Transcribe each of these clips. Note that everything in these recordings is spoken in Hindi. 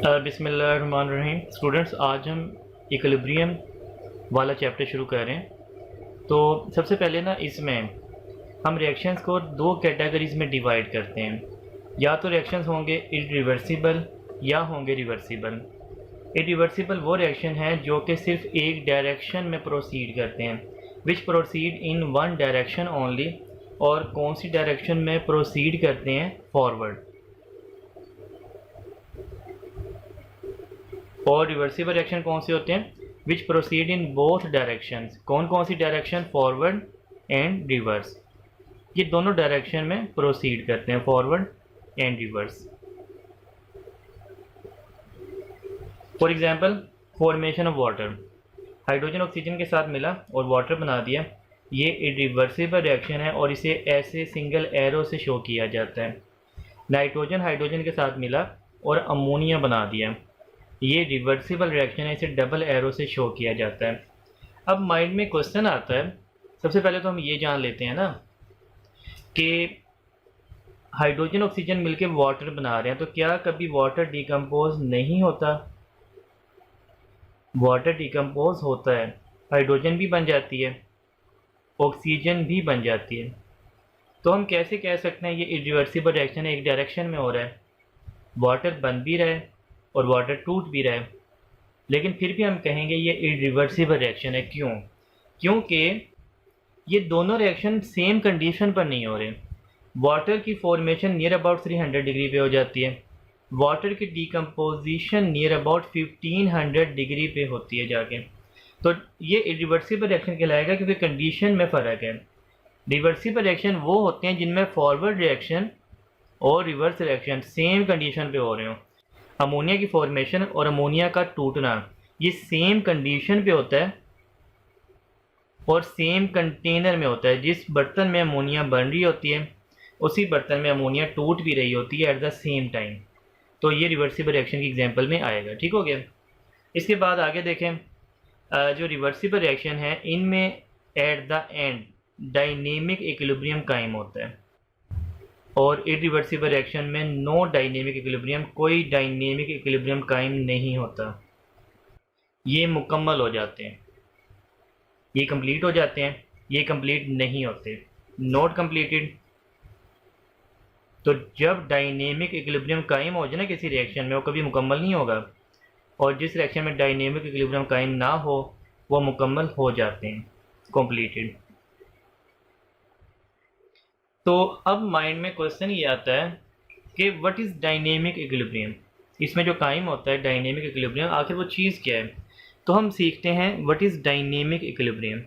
बिस्मिल्लाहिर्रहमानिर्रहीम। स्टूडेंट्स, आज हम इक्विलिब्रियम वाला चैप्टर शुरू कर रहे हैं। तो सबसे पहले ना इसमें हम रिएक्शंस को दो कैटेगरीज़ में डिवाइड करते हैं। या तो रिएक्शंस होंगे इरिवर्सिबल या होंगे रिवर्सिबल। इरिवर्सिबल वो रिएक्शन है जो कि सिर्फ एक डायरेक्शन में प्रोसीड करते हैं, which proceed in one direction only. और कौन सी डायरेक्शन में प्रोसीड करते हैं? फॉरवर्ड। और रिवर्सिबल रिएक्शन कौन से होते हैं? Which proceed in both directions. कौन कौन सी डायरेक्शन? Forward and reverse. ये दोनों डायरेक्शन में प्रोसीड करते हैं, forward and reverse. For example, formation of water. Hydrogen oxygen के साथ मिला और वाटर बना दिया। ये इरिवर्सिबल रिएक्शन है और इसे ऐसे सिंगल एरो से शो किया जाता है। नाइट्रोजन हाइड्रोजन के साथ मिला और अमोनिया बना दिया। ये रिवर्सिबल रिएक्शन है, इसे डबल एरो से शो किया जाता है। अब माइंड में क्वेश्चन आता है, सबसे पहले तो हम ये जान लेते हैं ना कि हाइड्रोजन ऑक्सीजन मिलके वाटर बना रहे हैं, तो क्या कभी वाटर डिकम्पोज नहीं होता? वाटर डिकम्पोज होता है, हाइड्रोजन भी बन जाती है, ऑक्सीजन भी बन जाती है। तो हम कैसे कह सकते हैं ये इरिवर्सिबल रिएक्शन है, एक डायरेक्शन में हो रहा है, वाटर बन भी रहा है और वाटर टूट भी रहा है, लेकिन फिर भी हम कहेंगे ये इरिवर्सिबल रिएक्शन है। क्यों? क्योंकि ये दोनों रिएक्शन सेम कंडीशन पर नहीं हो रहे। वाटर की फॉर्मेशन नियर अबाउट 300 डिग्री पे हो जाती है, वाटर की डिकम्पोजिशन नियर अबाउट 1500 डिग्री पे होती है जाके। तो ये इरिवर्सिबल रिएक्शन कहलाएगा क्योंकि कंडीशन में फ़र्क है। रिवर्सिबल रिएक्शन वो होते हैं जिनमें फॉरवर्ड रिएक्शन और रिवर्स रिएक्शन सेम कंडीशन पे हो रहे हों। अमोनिया की फॉर्मेशन और अमोनिया का टूटना ये सेम कंडीशन पे होता है और सेम कंटेनर में होता है। जिस बर्तन में अमोनिया बन रही होती है उसी बर्तन में अमोनिया टूट भी रही होती है एट द सेम टाइम। तो ये रिवर्सिबल रिएक्शन की एग्जांपल में आएगा। ठीक हो गया। इसके बाद आगे देखें, जो रिवर्सिबल रिएक्शन है इनमें at the end dynamic equilibrium कायम होता है और इरिवर्सिबल रिएक्शन में नो डायनेमिक इक्विलिब्रियम, कोई डायनेमिक इक्विलिब्रियम कायम नहीं होता। ये मुकम्मल हो जाते हैं, ये कंप्लीट हो जाते हैं, ये कंप्लीट नहीं होते, नॉट कंप्लीटेड। तो जब डायनेमिक इक्विलिब्रियम कायम हो जाए ना किसी रिएक्शन में, वो कभी मुकम्मल नहीं होगा, और जिस रिएक्शन में डायनेमिक इक्विलिब्रियम कायम ना हो वो मुकम्मल हो जाते हैं, कंप्लीटेड। तो अब माइंड में क्वेश्चन ये आता है कि व्हाट इज़ डायनेमिक इक्विलिब्रियम। इसमें जो कायम होता है डायनेमिक इक्विलिब्रियम, आखिर वो चीज़ क्या है? तो हम सीखते हैं व्हाट इज़ डायनेमिक इक्विलिब्रियम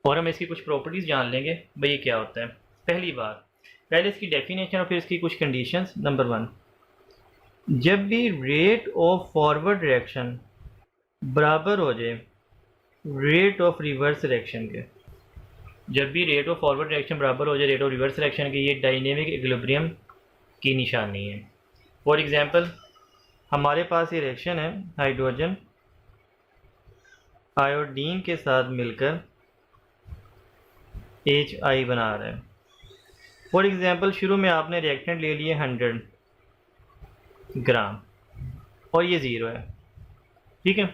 और हम इसकी कुछ प्रॉपर्टीज़ जान लेंगे भाई ये क्या होता है। पहली बात, पहले इसकी डेफिनेशन और फिर इसकी कुछ कंडीशंस। नंबर 1, जब भी रेट ऑफ फॉरवर्ड रिएक्शन बराबर हो जाए रेट ऑफ रिवर्स रिएक्शन के, जब भी रेट ऑफ फॉरवर्ड रिएक्शन बराबर हो जाए रेट ऑफ रिवर्स रिएक्शन के, ये डायनेमिक इक्विलिब्रियम की निशानी है। फॉर एग्जांपल, हमारे पास ये रिएक्शन है, हाइड्रोजन आयोडीन के साथ मिलकर HI बना रहा है। फॉर एग्जांपल, शुरू में आपने रिएक्टेंट ले लिए 100 ग्राम और ये 0 है। ठीक है।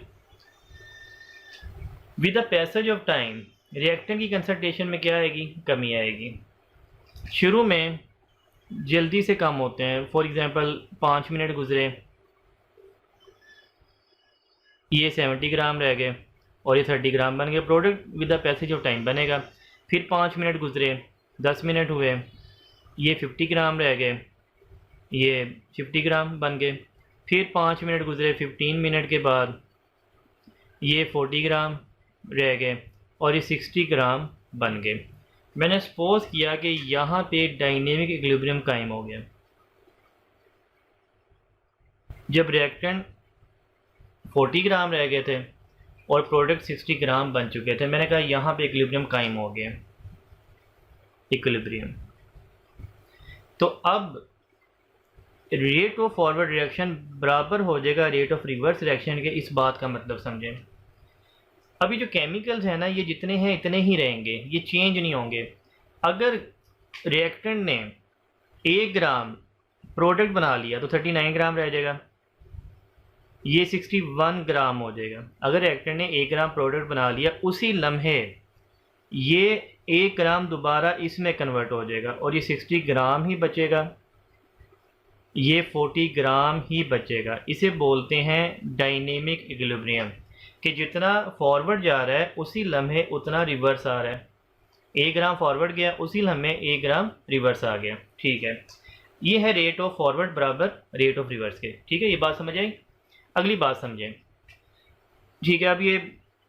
With the passage of time reactant की कंसंट्रेशन में क्या आएगी? कमी आएगी। शुरू में जल्दी से कम होते हैं। फॉर एग्जांपल, 5 मिनट गुजरे, ये 70 ग्राम रह गए और ये 30 ग्राम बन गए। Product with the passage of time बनेगा। फिर 5 मिनट गुजरे, 10 मिनट हुए, ये 50 ग्राम रह गए, ये 50 ग्राम बन गए। फिर 5 मिनट गुजरे, 15 मिनट के बाद ये 40 ग्राम रह गए और ये 60 ग्राम बन गए। मैंने सपोज किया कि यहाँ पे डायनेमिक इक्विलिब्रियम कायम हो गया। जब रिएक्टेंट 40 ग्राम रह गए थे और प्रोडक्ट 60 ग्राम बन चुके थे, मैंने कहा यहाँ पे इक्विलिब्रियम कायम हो गया, इक्विलिब्रियम। तो अब रेट ऑफ फॉरवर्ड रिएक्शन बराबर हो जाएगा रेट ऑफ रिवर्स रिएक्शन के। इस बात का मतलब समझें। अभी जो केमिकल्स हैं ना, ये जितने हैं इतने ही रहेंगे, ये चेंज नहीं होंगे। अगर रिएक्टेंट ने 1 ग्राम प्रोडक्ट बना लिया तो 39 ग्राम रह जाएगा। ये 61 ग्राम हो जाएगा। अगर रिएक्टर ने 1 ग्राम प्रोडक्ट बना लिया, उसी लम्हे ये 1 ग्राम दोबारा इसमें कन्वर्ट हो जाएगा और ये 60 ग्राम ही बचेगा, ये 40 ग्राम ही बचेगा। इसे बोलते हैं डायनेमिक इक्विलिब्रियम, कि जितना फॉरवर्ड जा रहा है उसी लम्हे उतना रिवर्स आ रहा है। 1 ग्राम फॉरवर्ड गया, उसी लम्हे 1 ग्राम रिवर्स आ गया। ठीक है, ये है रेट ऑफ फॉरवर्ड बराबर रेट ऑफ रिवर्स के। ठीक है, ये बात समझ आई। अगली बात समझें। ठीक है, अब ये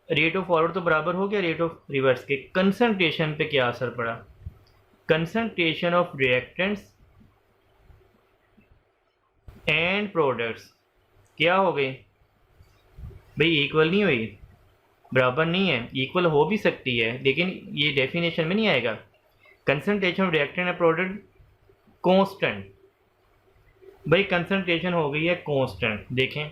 रेट ऑफ फॉरवर्ड तो बराबर हो गया रेट ऑफ रिवर्स के। कंसंट्रेशन पे क्या असर पड़ा? Concentration of reactants and products क्या हो गई भाई? इक्वल नहीं हुई, बराबर नहीं है। इक्वल हो भी सकती है लेकिन ये डेफिनेशन में नहीं आएगा। Concentration of reactant and product constant, भाई कंसंट्रेशन हो गई है कांस्टेंट। देखें,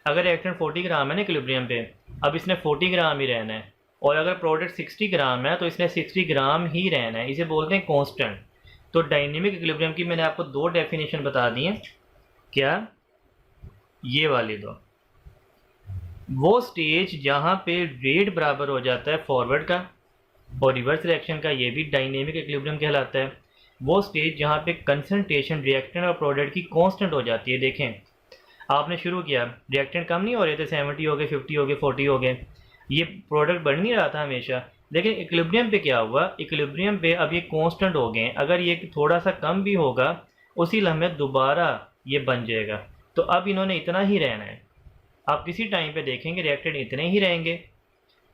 अगर रिएक्टेंट 40 ग्राम है ना इक्विलिब्रियम पे, अब इसने 40 ग्राम ही रहना है, और अगर प्रोडक्ट 60 ग्राम है तो इसने 60 ग्राम ही रहना है। इसे बोलते हैं कांस्टेंट। तो डायनेमिक इक्विलिब्रियम की मैंने आपको 2 डेफिनेशन बता दी हैं। क्या? ये वाली 2। वो स्टेज जहाँ पे रेट बराबर हो जाता है फॉरवर्ड का और रिवर्स रिएक्शन का, ये भी डायनेमिक इक्विलिब्रियम कहलाता है। वो स्टेज जहाँ पे कंसंट्रेशन रिएक्टेंट और प्रोडक्ट की कांस्टेंट हो जाती है। देखें, आपने शुरू किया, रिएक्टेंट कम नहीं हो रहे थे, 70 हो गए, 50 हो गए, 40 हो गए, ये प्रोडक्ट बढ़ नहीं रहा था हमेशा। लेकिन इक्विलिब्रियम पे क्या हुआ? इक्विलिब्रियम पे अब ये कांस्टेंट हो गए। अगर ये थोड़ा सा कम भी होगा, उसी लम्हे दोबारा ये बन जाएगा। तो अब इन्होंने इतना ही रहना है। आप किसी टाइम पे देखेंगे रिएक्टेंट इतने ही रहेंगे,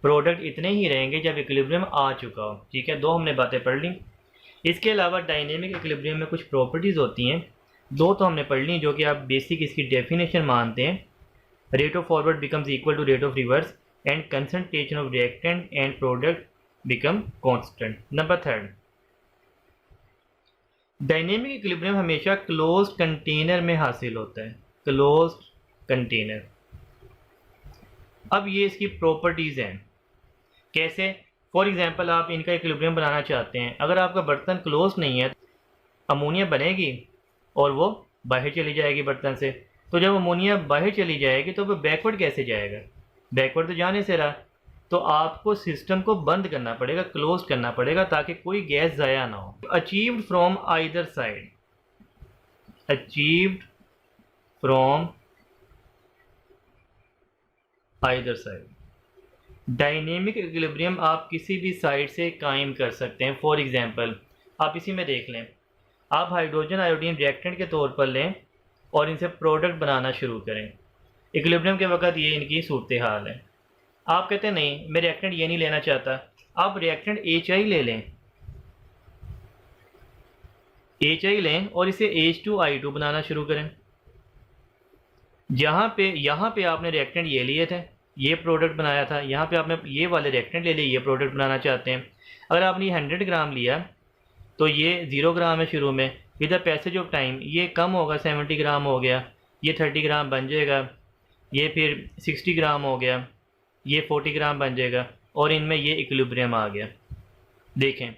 प्रोडक्ट इतने ही रहेंगे जब इक्विलिब्रियम आ चुका हो। ठीक है, 2 हमने बातें पढ़ ली। इसके अलावा डायनेमिक इक्विलिब्रियम में कुछ प्रॉपर्टीज़ होती हैं, 2 तो हमने पढ़ ली, जो कि आप बेसिक इसकी डेफिनेशन मानते हैं। Rate of forward becomes equal to rate of reverse and concentration of reactant and product become constant. Number 3, dynamic equilibrium हमेशा क्लोज्ड कंटेनर में हासिल होता है। Closed container. अब ये इसकी प्रॉपर्टीज़ हैं। कैसे? फॉर एग्जांपल, आप इनका इक्विलिब्रियम बनाना चाहते हैं। अगर आपका बर्तन क्लोज नहीं है, अमोनिया बनेगी और वो बाहर चली जाएगी बर्तन से। तो जब अमोनिया बाहर चली जाएगी तो वो बैकवर्ड कैसे जाएगा? बैकवर्ड तो जाने से रहा। तो आपको सिस्टम को बंद करना पड़ेगा, क्लोज करना पड़ेगा, ताकि कोई गैस ज़ाया ना हो। Achieved from either side, achieved from either side. Dynamic equilibrium आप किसी भी साइड से कायम कर सकते हैं। फॉर एग्जांपल, आप इसी में देख लें, आप हाइड्रोजन आयोडीन रिएक्टेंट के तौर पर लें और इनसे प्रोडक्ट बनाना शुरू करें। इक्विलिब्रियम के वक्त ये इनकी सूरत हाल है। आप कहते हैं नहीं, मैं रिएक्टेंट ये नहीं लेना चाहता। आप रिएक्टेंट HI ले लें, HI लें और इसे H2I2 बनाना शुरू करें। यहाँ पे आपने रिएक्टेंट ये लिए थे, ये प्रोडक्ट बनाया था। यहाँ पे आपने ये वाले रिएक्टेंट ले लिए, ये प्रोडक्ट बनाना चाहते हैं। अगर आपने 100 ग्राम लिया तो ये 0 ग्राम है शुरू में। With the passage of time ये कम होगा, 70 ग्राम हो गया, ये 30 ग्राम बन जाएगा, ये फिर 60 ग्राम हो गया, ये 40 ग्राम बन जाएगा, और इनमें ये इक्विलिब्रियम आ गया। देखें,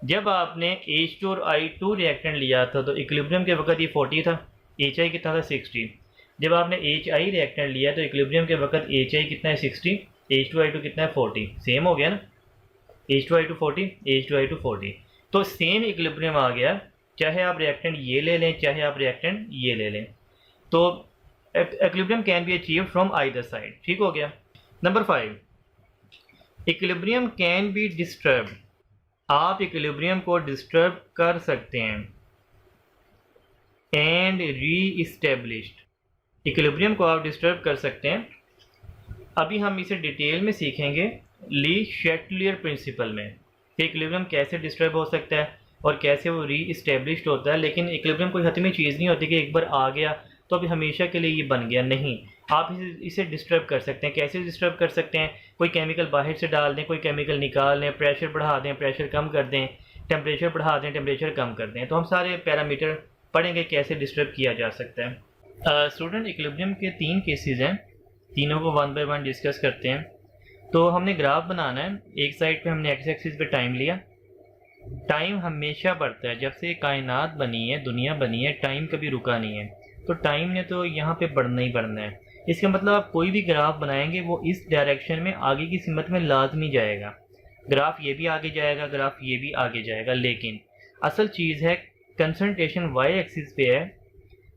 जब आपने H2 और I2 रिएक्टेंट लिया था तो इक्विलिब्रियम के वक्त ये 40 था, HI कितना था? 60। जब आपने HI रिएक्टेंट लिया तो इक्विलिब्रियम के वक्त HI कितना है? 60। H2I2 कितना है? 40। सेम हो गया ना, H2I2 40, H2I2 40। तो सेम इक्विलिब्रियम आ गया, चाहे आप रिएक्टेंट ये ले लें, चाहे आप रिएक्टेंट ये ले लें। तो equilibrium can be achieved from either side. ठीक हो गया। Number 5, equilibrium can be disturbed. आप इक्विलिब्रियम को डिस्टर्ब कर सकते हैं। एंड री इस्टेब्लिश्ड, इक्विलिब्रियम को आप डिस्टर्ब कर सकते हैं। अभी हम इसे डिटेल में सीखेंगे ली शैटलियर प्रिंसिपल में कि इक्विलिब्रियम कैसे डिस्टर्ब हो सकता है और कैसे वो री इस्टेब्लिश्ड होता है। लेकिन इक्विलिब्रियम कोई हतमी चीज़ नहीं होती कि एक बार आ गया तो अभी हमेशा के लिए ये बन गया। नहीं, आप इसे डिस्टर्ब कर सकते हैं। कैसे डिस्टर्ब कर सकते हैं? कोई केमिकल बाहर से डाल दें, कोई केमिकल निकाल दें, प्रेशर बढ़ा दें, प्रेशर कम कर दें, टेम्परेचर बढ़ा दें, टेम्परेचर कम कर दें। तो हम सारे पैरामीटर पढ़ेंगे कैसे डिस्टर्ब किया जा सकता है। स्टूडेंट, इक्विलिब्रियम के 3 केसेस हैं, तीनों को 1 बाय 1 डिस्कस करते हैं। तो हमने ग्राफ बनाना है। एक साइड पे हमने एक्स एक्सिस पे टाइम लिया। टाइम हमेशा बढ़ता है, जब से कायनात बनी है, दुनिया बनी है, टाइम कभी रुका नहीं है। तो टाइम ने तो यहाँ पे बढ़ना ही बढ़ना है। इसका मतलब आप कोई भी ग्राफ बनाएंगे वो इस डायरेक्शन में आगे की सिमत में लाजमी जाएगा। ग्राफ ये भी आगे जाएगा, ग्राफ ये भी आगे जाएगा, लेकिन असल चीज़ है कंसंट्रेशन वाई एक्सिस पे है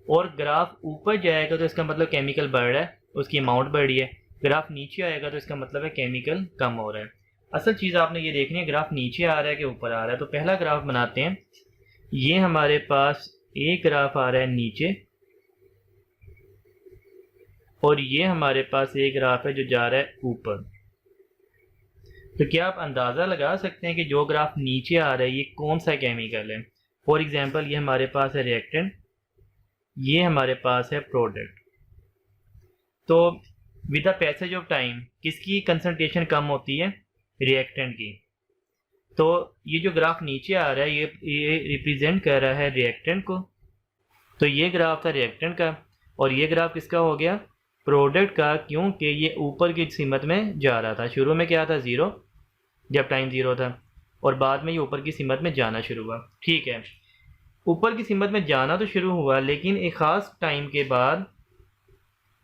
और ग्राफ ऊपर जाएगा तो इसका मतलब केमिकल बढ़ रहा है, उसकी अमाउंट बढ़ रही है। ग्राफ नीचे आएगा तो इसका मतलब है केमिकल कम हो रहा है। असल चीज़ आपने ये देखनी है ग्राफ नीचे आ रहा है कि ऊपर आ रहा है। तो पहला ग्राफ बनाते हैं। ये हमारे पास एक ग्राफ आ रहा है नीचे और ये हमारे पास एक ग्राफ है जो जा रहा है ऊपर। तो क्या आप अंदाज़ा लगा सकते हैं कि जो ग्राफ नीचे आ रहा है ये कौन सा केमिकल है? फॉर एग्जांपल ये हमारे पास है रिएक्टेंट, ये हमारे पास है प्रोडक्ट। तो with the passage of time किसकी कंसंट्रेशन कम होती है? रिएक्टेंट की। तो ये जो ग्राफ नीचे आ रहा है ये रिप्रेजेंट कर रहा है रिएक्टेंट को। तो ये ग्राफ था रिएक्टेंट का और ये ग्राफ किसका हो गया? प्रोडक्ट का, क्योंकि ये ऊपर की सीमत में जा रहा था। शुरू में क्या था? ज़ीरो, जब टाइम ज़ीरो था, और बाद में ये ऊपर की सीमत में जाना शुरू हुआ। ठीक है, ऊपर की सीमत में जाना तो शुरू हुआ, लेकिन एक ख़ास टाइम के बाद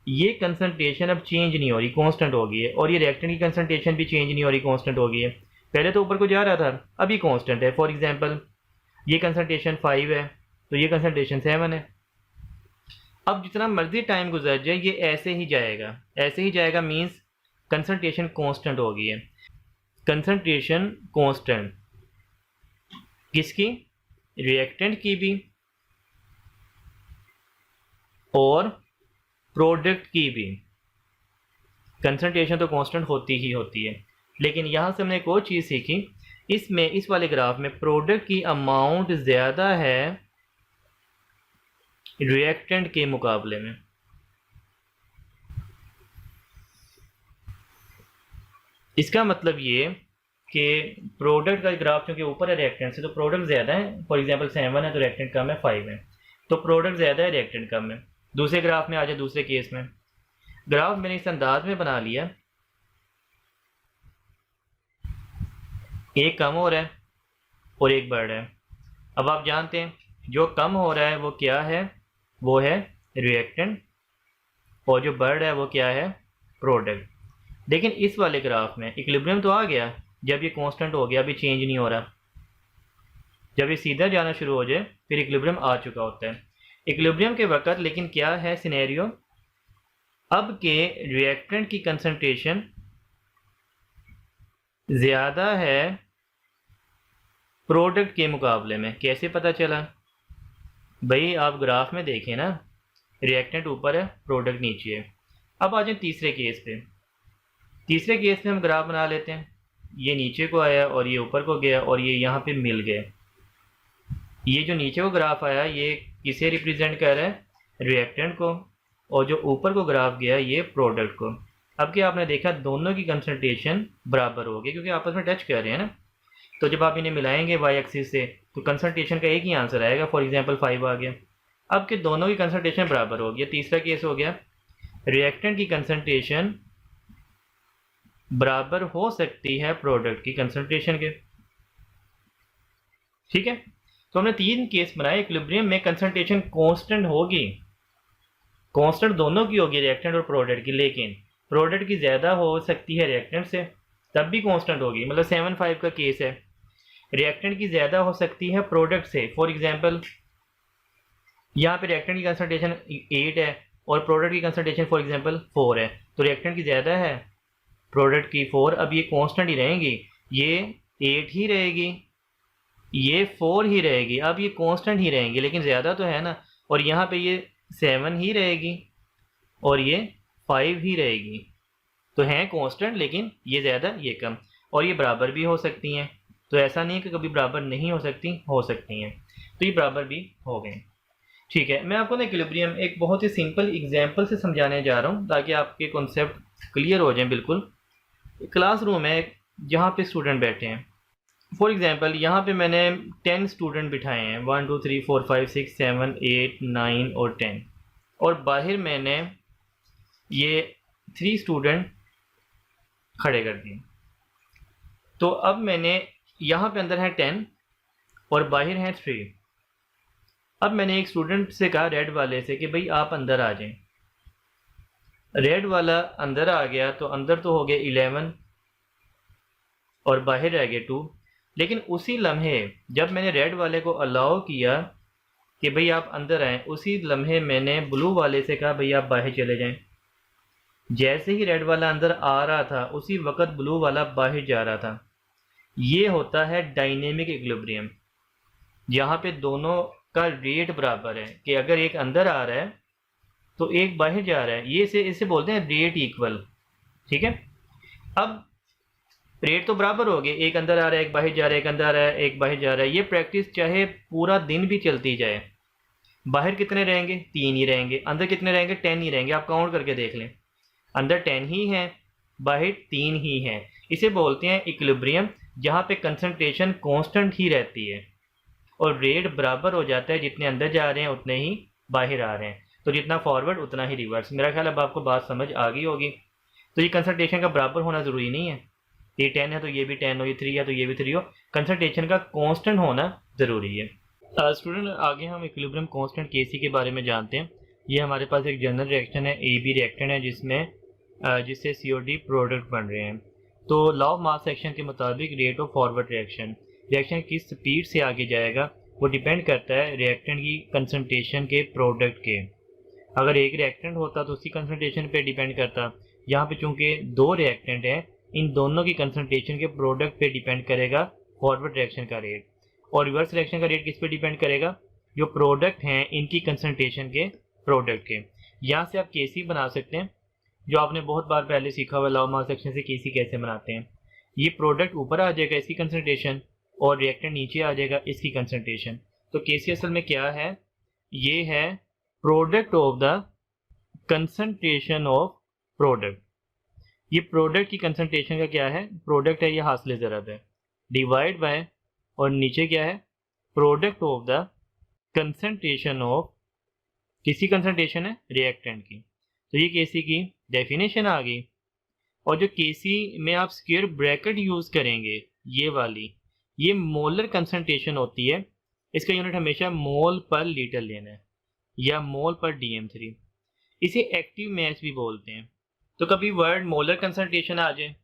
ये कंसंट्रेशन अब चेंज नहीं हो रही, कांस्टेंट हो गई है। और ये रिएक्टेंट की कंसंट्रेशन भी चेंज नहीं हो रही, कांस्टेंट हो गई है। पहले तो ऊपर को जा रहा था, अभी कांस्टेंट है। फॉर एग्जांपल ये कंसंट्रेशन 5 है तो ये कंसंट्रेशन 7 है। अब जितना मर्जी टाइम गुजर जाए ये ऐसे ही जाएगा, ऐसे ही जाएगा, मीन्स कंसंट्रेशन कांस्टेंट हो गई है। कंसंट्रेशन कांस्टेंट किसकी? रिएक्टेंट की भी और प्रोडक्ट की भी। कंसंट्रेशन तो कांस्टेंट होती ही होती है, लेकिन यहाँ से हमने एक और चीज़ सीखी। इसमें इस वाले ग्राफ में प्रोडक्ट की अमाउंट ज़्यादा है रिएक्टेंट के मुकाबले में। इसका मतलब ये कि प्रोडक्ट का ग्राफ क्योंकि ऊपर है रिएक्टेंट से, तो प्रोडक्ट ज़्यादा है। फॉर एग्जांपल 7 है तो रिएक्टेंट कम है, 5 है, तो प्रोडक्ट ज़्यादा है, रिएक्टेंट कम है। दूसरे ग्राफ में आ जाए, दूसरे केस में ग्राफ मैंने इस अंदाज में बना लिया, एक कम हो रहा है और एक बढ़ रहा है। अब आप जानते हैं जो कम हो रहा है वो क्या है? वो है रिएक्टेंट, और जो बढ़ रहा है वो क्या है? प्रोडक्ट। लेकिन इस वाले ग्राफ में इक्विलिब्रियम तो आ गया जब ये कांस्टेंट हो गया, अभी चेंज नहीं हो रहा। जब ये सीधा जाना शुरू हो जाए फिर इक्विलिब्रियम आ चुका होता है। इक्विलिब्रियम के वक्त लेकिन क्या है सिनेरियो? अब के रिएक्टेंट की कंसंट्रेशन ज़्यादा है प्रोडक्ट के मुकाबले में। कैसे पता चला? भाई आप ग्राफ में देखें ना, रिएक्टेंट ऊपर है, प्रोडक्ट नीचे है। अब आ जाए तीसरे केस पे। तीसरे केस में हम ग्राफ बना लेते हैं। ये नीचे को आया और ये ऊपर को गया और ये यहाँ पे मिल गए। ये जो नीचे को ग्राफ आया ये किसे रिप्रेजेंट कर रहा है? रिएक्टेंट को, और जो ऊपर को ग्राफ गया ये प्रोडक्ट को। अब क्या आपने देखा दोनों की कंसंट्रेशन बराबर हो गई क्योंकि आपस में टच कर रहे हैं ना। तो जब आप इन्हें मिलाएंगे वाई एक्सिस से तो कंसंट्रेशन का एक ही आंसर आएगा। फॉर एग्जांपल 5 आ गया। अब के दोनों की कंसंट्रेशन बराबर हो गया। तीसरा केस हो गया रिएक्टेंट की कंसंट्रेशन बराबर हो सकती है प्रोडक्ट की कंसंट्रेशन के। ठीक है, तो हमने 3 केस बनाए। इक्विलिब्रियम में कंसंट्रेशन कांस्टेंट होगी, कांस्टेंट दोनों की होगी, रिएक्टेंट और प्रोडक्ट की, लेकिन प्रोडक्ट की ज़्यादा हो सकती है रिएक्टेंट से, तब भी कांस्टेंट होगी। मतलब 7-5 का केस है। रिएक्टेंट की ज़्यादा हो सकती है प्रोडक्ट से। फॉर एग्जांपल यहाँ पे रिएक्टेंट की कंसंट्रेशन 8 है और प्रोडक्ट की कंसंट्रेशन फॉर एग्जांपल 4 है, तो रिएक्टेंट की ज़्यादा है, प्रोडक्ट की 4। अब ये कांस्टेंट ही रहेंगी, ये 8 ही रहेगी, ये 4 ही रहेगी। अब ये कांस्टेंट ही रहेंगी, लेकिन ज़्यादा तो है ना। और यहाँ पे ये 7 ही रहेगी और ये 5 ही रहेगी। तो हैं कांस्टेंट, लेकिन ये ज़्यादा ये कम, और ये बराबर भी हो सकती हैं। तो ऐसा नहीं है कि कभी बराबर नहीं हो सकती, हो सकती हैं। तो ये बराबर भी हो गए। ठीक है, मैं आपको ना इक्विलिब्रियम एक बहुत ही सिंपल एग्जांपल से समझाने जा रहा हूँ ताकि आपके कॉन्सेप्ट क्लियर हो जाएं बिल्कुल। क्लासरूम है जहाँ पे स्टूडेंट बैठे हैं। फॉर एग्जांपल यहाँ पे मैंने 10 स्टूडेंट बिठाए हैं, 1 2 3 4 5 6 7 8 9 और 10, और बाहर मैंने ये 3 स्टूडेंट खड़े कर दिए। तो अब मैंने यहाँ पे अंदर है 10 और बाहर हैं 3। अब मैंने एक स्टूडेंट से कहा रेड वाले से कि भाई आप अंदर आ जाएं। रेड वाला अंदर आ गया तो अंदर तो हो गया 11 और बाहर रह गया 2। लेकिन उसी लम्हे जब मैंने रेड वाले को अलाउ किया कि भाई आप अंदर आएँ, उसी लम्हे मैंने ब्लू वाले से कहा भाई आप बाहर चले जाएं। जैसे ही रेड वाला अंदर आ रहा था उसी वक्त ब्लू वाला बाहर जा रहा था। ये होता है डायनेमिक इक्विलिब्रियम, जहाँ पे दोनों का रेट बराबर है कि अगर एक अंदर आ रहा है तो एक बाहर जा रहा है। ये इसे बोलते हैं रेट इक्वल। ठीक है, अब रेट तो बराबर हो गए, एक अंदर आ रहा है एक बाहर जा रहा है, एक अंदर आ रहा है एक बाहर जा रहा है। ये प्रैक्टिस चाहे पूरा दिन भी चलती जाए, बाहर कितने रहेंगे 3 ही रहेंगे, अंदर कितने रहेंगे 10 ही रहेंगे। आप काउंट करके देख लें, अंदर 10 ही हैं, बाहर 3 ही हैं। इसे बोलते हैं इक्विलिब्रियम, जहाँ पे कंसंट्रेशन कांस्टेंट ही रहती है और रेट बराबर हो जाता है, जितने अंदर जा रहे हैं उतने ही बाहर आ रहे हैं। तो जितना फॉरवर्ड उतना ही रिवर्स। मेरा ख्याल अब आपको बात समझ आ गई होगी। तो ये कंसंट्रेशन का बराबर होना ज़रूरी नहीं है, ये 10 है तो ये भी 10 हो, ये 3 है तो ये भी 3 हो। कंसंट्रेशन का कांस्टेंट होना ज़रूरी है। स्टूडेंट, आगे हम इक्विलिब्रियम कांस्टेंट केसी के बारे में जानते हैं। ये हमारे पास एक जनरल रिएक्शन है, ए बी रिएक्टेंट है, जिससे COD प्रोडक्ट बन रहे हैं। तो लॉ ऑफ मास एक्शन के मुताबिक रेट ऑफ फॉरवर्ड रिएक्शन किस स्पीड से आगे जाएगा वो डिपेंड करता है रिएक्टेंट की कंसंट्रेशन के प्रोडक्ट के। अगर एक रिएक्टेंट होता तो उसकी कंसंट्रेशन पे डिपेंड करता। यहाँ पे चूंकि 2 रिएक्टेंट हैं, इन दोनों की कंसंट्रेशन के प्रोडक्ट पे डिपेंड करेगा फॉरवर्ड रिएक्शन का रेट। और रिवर्स रिएक्शन का रेट किस पे डिपेंड करेगा, जो प्रोडक्ट हैं इनकी कंसंट्रेशन के प्रोडक्ट के। यहाँ से आप केसी बना सकते हैं, जो आपने बहुत बार पहले सीखा हुआ लॉ ऑफ मास एक्शन से केसी कैसे बनाते हैं। ये प्रोडक्ट ऊपर आ जाएगा इसकी कंसंट्रेशन और रिएक्टेंट नीचे आ जाएगा इसकी कंसंट्रेशन। तो केसी असल में क्या है, ये है product of the concentration of product. ये प्रोडक्ट की कंसंट्रेशन का क्या है, प्रोडक्ट है ये हासिल ज़रब है, डिवाइड बाय, और नीचे क्या है product of the concentration of, किसी कंसंट्रेशन है रिएक्टेंट की। तो ये केसी की डेफिनेशन आ गई। और जो केसी में आप स्क्वायर ब्रैकेट यूज़ करेंगे, ये वाली, ये मोलर कंसंट्रेशन होती है। इसका यूनिट हमेशा मोल पर लीटर लेना है या मोल पर DM3। इसे एक्टिव मैस भी बोलते हैं। तो कभी वर्ड मोलर कंसंट्रेशन आ जाए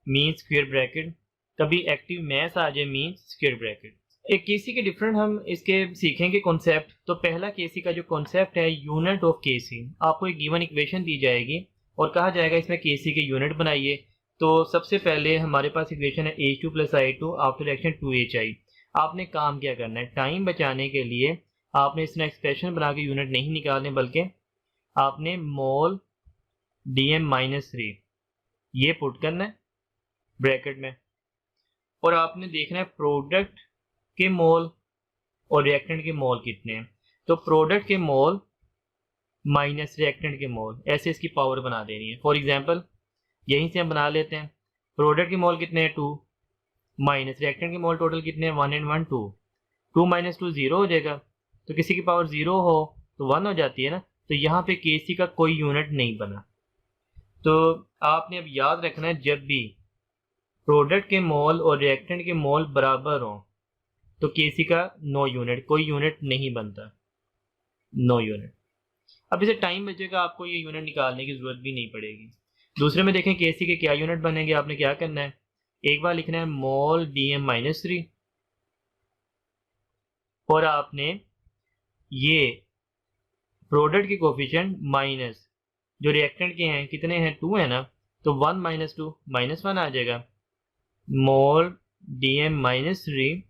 मीन स्क्वायर ब्रैकेट, कभी एक्टिव मैस आ जाए मीन स्क्वायर ब्रैकेट। एक केसी के डिफरेंट हम इसके सीखेंगे कॉन्सेप्ट। तो पहला केसी का जो कॉन्सेप्ट है, यूनिट ऑफ केसी। आपको एक गिवन इक्वेशन दी जाएगी और कहा जाएगा इसमें केसी के यूनिट बनाइए। तो सबसे पहले हमारे पास इक्वेशन है H2 + I2 after reaction 2HI। आपने काम क्या करना है, टाइम बचाने के लिए आपने इसमें एक्सप्रेशन बना के यूनिट नहीं निकालने, बल्कि आपने मोल DM-3 ये पुट करना है ब्रैकेट में, और आपने देखना है प्रोडक्ट के मोल और रिएक्टेंट के मोल कितने हैं। तो प्रोडक्ट के मोल माइनस रिएक्टेंट के मोल, ऐसे इसकी पावर बना देनी है। फॉर एग्जांपल यहीं से हम बना लेते हैं, प्रोडक्ट के मोल कितने हैं 2, माइनस रिएक्टेंट के मोल टोटल कितने हैं 1 and 1 2। 2 - 2 0 हो जाएगा, तो किसी की पावर 0 हो तो 1 हो जाती है ना। तो यहाँ पे केसी का कोई यूनिट नहीं बना। तो आपने अब याद रखना है, जब भी प्रोडक्ट के मोल और रिएक्टेंट के मोल बराबर हों तो केसी का नो यूनिट, कोई यूनिट नहीं बनता, नो यूनिट। अब इसे टाइम बचेगा, आपको ये यूनिट निकालने की जरूरत भी नहीं पड़ेगी। दूसरे में देखें केसी के क्या यूनिट बनेंगे। आपने क्या करना है, एक बार लिखना है मोल DM-3 और आपने ये प्रोडक्ट के कोफिशिएंट माइनस जो रिएक्टेंट के हैं कितने हैं 2 है ना, तो 1 - 2 -1 आ जाएगा। मोल DM-3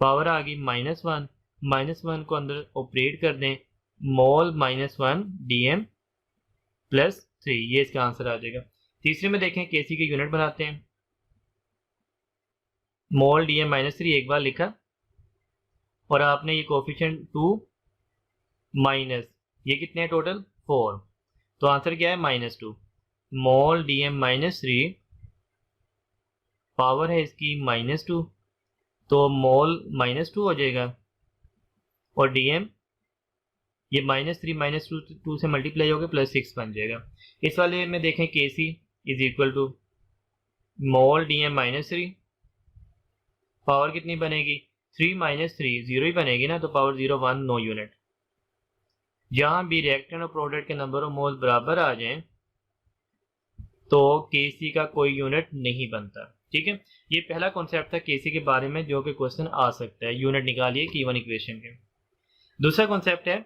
पावर आ गई -1, -1 को अंदर ऑपरेट कर दें, मोल -1 DM+3, ये इसका आंसर आ जाएगा। तीसरे में देखें केसी के यूनिट बनाते हैं, मोल DM-3 एक बार लिखा और आपने ये कोफिशिएंट 2 माइनस ये कितने हैं टोटल 4, तो आंसर क्या है -2। मोल DM-3 पावर है इसकी -2, तो मोल -2 हो जाएगा और DM ये -3 -2 से मल्टीप्लाई होकर +6 बन जाएगा। इस वाले में देखें KC is equal to mole DM-3 power कितनी बनेगी 3 माइनस 3 0 ही बनेगी ना, तो पावर 0 1 नो यूनिट। जहाँ भी रिएक्टेंट और प्रोडक्ट के नंबर ऑफ मोल बराबर आ जाएं तो केसी का कोई यूनिट नहीं बनता। ठीक है, ये पहला कॉन्सेप्ट था केसी के बारे में जो कि क्वेश्चन आ सकता है, यूनिट निकालिए की1 इक्वेशन के। दूसरा कॉन्सेप्ट है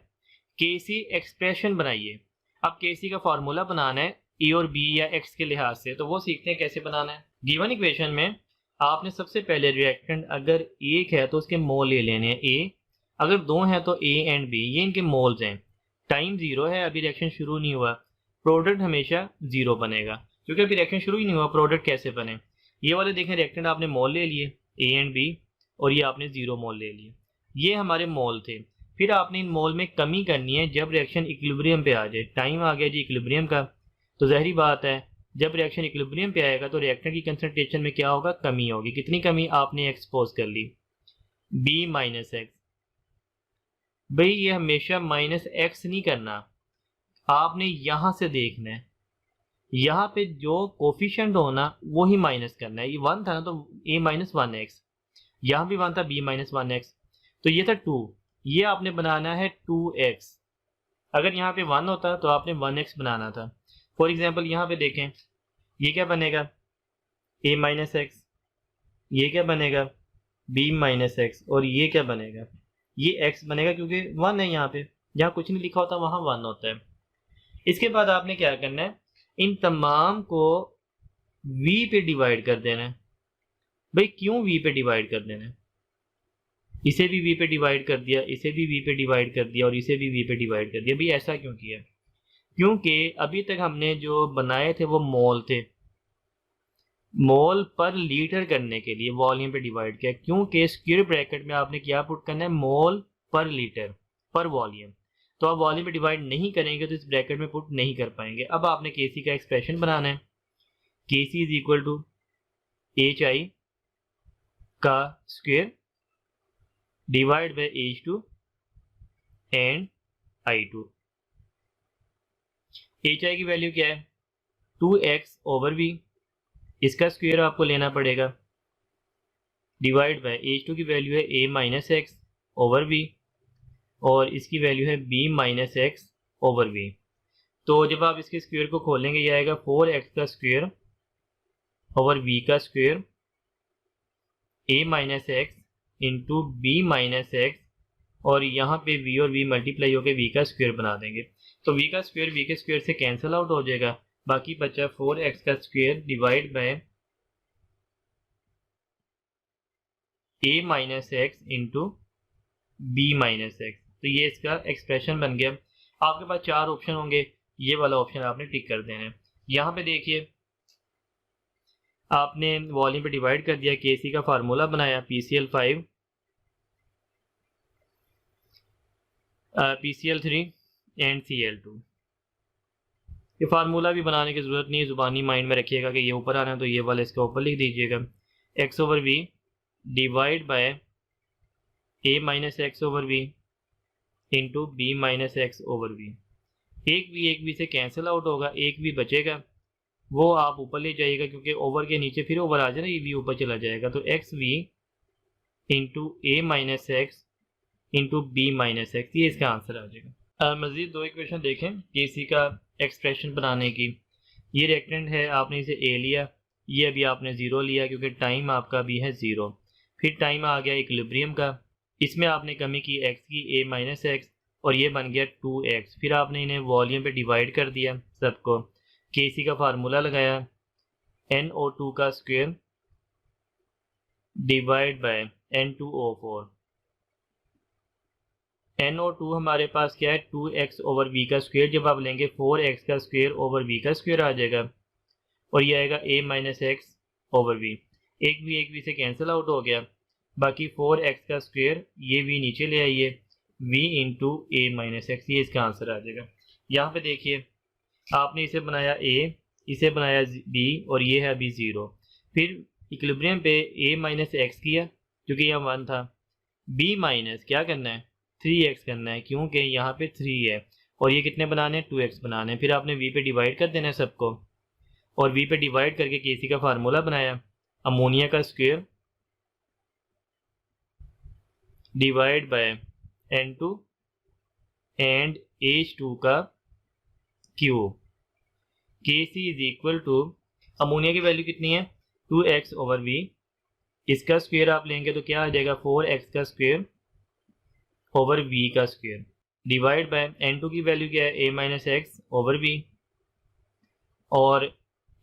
केसी एक्सप्रेशन बनाइए। अब केसी का फार्मूला बनाना है ए और बी या एक्स के लिहाज से, तो वो सीखते हैं कैसे बनाना है। गिवन इक्वेशन में आपने सबसे पहले रिएक्टेंट अगर एक है तो उसके मोल ले लेने हैं ए, अगर दो हैं तो ए एंड बी, ये इनके मोल्स हैं। टाइम 0 है, अभी रिएक्शन शुरू नहीं हुआ, प्रोडक्ट हमेशा 0 बनेगा क्योंकि अभी रिएक्शन शुरू ही नहीं हुआ, प्रोडक्ट कैसे बने। ये वाले देखें रिएक्टेंट आपने मोल ले लिए ए एंड बी और ये आपने 0 मोल ले लिए, ये हमारे मोल थे। फिर आपने इन मोल में कमी करनी है जब रिएक्शन इक्विलिब्रियम पे आ जाए। टाइम आ गया जी इक्विलिब्रियम का, तो ज़ाहिरी बात है जब रिएक्शन इक्विलिब्रियम पे आएगा तो रिएक्टेंट की कंसंट्रेशन में क्या होगा, कमी होगी। कितनी कमी आपने एक्सपोज कर ली, बी माइनस एक्स। भाई ये हमेशा माइनस एक्स नहीं करना, आपने यहाँ से देखना है, यहाँ पे जो कोफिशिएंट होना वो ही माइनस करना है। ये 1 था ना तो a माइनस 1 एक्स, यहाँ भी 1 था b माइनस 1 एक्स, तो ये था 2, ये आपने बनाना है 2x। अगर यहाँ पे 1 होता तो आपने 1x बनाना था। फॉर एग्जांपल यहाँ पे देखें, ये क्या बनेगा a माइनस एक्स, ये क्या बनेगा b माइनस एक्स, और ये क्या बनेगा, ये x बनेगा क्योंकि 1 है यहाँ पे, जहाँ कुछ नहीं लिखा होता वहाँ 1 होता है। इसके बाद आपने क्या करना है, इन तमाम को v पे डिवाइड कर देना है। भाई क्यों v पे डिवाइड कर देना है, इसे भी v पे डिवाइड कर दिया, इसे भी v पे डिवाइड कर दिया और इसे भी v पे डिवाइड कर दिया। भाई ऐसा क्यों किया, क्योंकि अभी तक हमने जो बनाए थे वो मोल थे, मोल पर लीटर करने के लिए वॉल्यूम पे डिवाइड किया, क्योंकि स्क्वायर ब्रैकेट में आपने क्या पुट करना है, मोल पर लीटर पर वॉल्यूम। तो आप वॉल्यूम पे डिवाइड नहीं करेंगे तो इस ब्रैकेट में पुट नहीं कर पाएंगे। अब आपने केसी का एक्सप्रेशन बनाना है, KC is equal to H I का square divide by H2 and I2। HI की वैल्यू क्या है 2x ओवर v, इसका स्क्वायर आपको लेना पड़ेगा, डिवाइड बाय H2 की वैल्यू है a minus x over v और इसकी वैल्यू है b minus x over v। तो जब आप इसके स्क्वायर को खोलेंगे ये आएगा 4x का स्क्वायर ओवर v का square a minus x into B minus x, और यहाँ पे v और v मल्टीप्लाई होकर v का स्क्वायर बना देंगे। तो v का स्क्वायर v के स्क्वायर से कैंसिल आउट हो जाएगा, बाकी बचा 4x का square divide by a minus x into B minus x. तो ये इसका एक्सप्रेशन बन गया। आपके पास 4 ऑप्शन होंगे, ये वाला ऑप्शन आपने टिक कर देना है। यहाँ पे देखिए आपने वॉल्यूम पे डिवाइड कर दिया, केसी का फार्मूला बनाया PCl5 PCl3 एंड Cl2। ये फार्मूला भी बनाने की ज़रूरत नहीं है, ज़ुबानी माइंड में रखिएगा कि ये ऊपर आना है तो ये वाला इसके ऊपर लिख दीजिएगा, x over v divide by a minus x over v into B minus x over v। एक v से कैंसिल आउट होगा, एक v बचेगा, वो आप ऊपर ले जाइएगा क्योंकि ओवर के नीचे फिर ओवर आ जाए ना, ये v ऊपर चला जाएगा। तो x v into a minus x into B minus x, ये इसका आंसर आ जाएगा। मज़ीद 2 इक्वेशन देखें केसी का एक्सप्रेशन बनाने की। ये रिएक्टेंट है, आपने इसे a लिया, ये अभी आपने 0 लिया क्योंकि टाइम आपका भी है 0। फिर टाइम आ गया इक्विलिब्रियम का, इसमें आपने कमी की x की a माइनस एक्स और ये बन गया 2x। फिर आपने इन्हें वॉल्यूम पे डिवाइड कर दिया सबको, केसी का फार्मूला लगाया NO2 का square divide bye N2O4। NO2 हमारे पास क्या है 2x ओवर v का स्क्वायर, जब आप लेंगे 4x का स्क्वायर ओवर v का स्क्वायर आ जाएगा और ये आएगा a minus x over v। एक v से कैंसिल आउट हो गया, बाकी 4x का स्क्वायर, ये v नीचे ले आइए, v into a minus x, ये इसका आंसर आ जाएगा। यहाँ पे देखिए आपने इसे बनाया a, इसे बनाया b और ये है अभी 0। फिर इक्विलिब्रियम पे a माइनस एक्स किया क्योंकि यहाँ 1 था, b माइनस क्या करना है 3x करना है क्योंकि यहाँ पे 3 है, और ये कितने बनाने हैं 2x बनाने हैं। फिर आपने v पे डिवाइड कर देना है सबको, और v पे डिवाइड करके केसी का फार्मूला बनाया, अमोनिया का square divide bye N2 and H2 का क्यूब। Kc is equal to, ammonia की वैल्यू कितनी है 2x ओवर v, इसका स्क्वायर आप लेंगे तो क्या आ जाएगा 4x का स्क्वायर ओवर v का स्क्वायर, डिवाइड बाय N2 की वैल्यू क्या है a minus x over v, और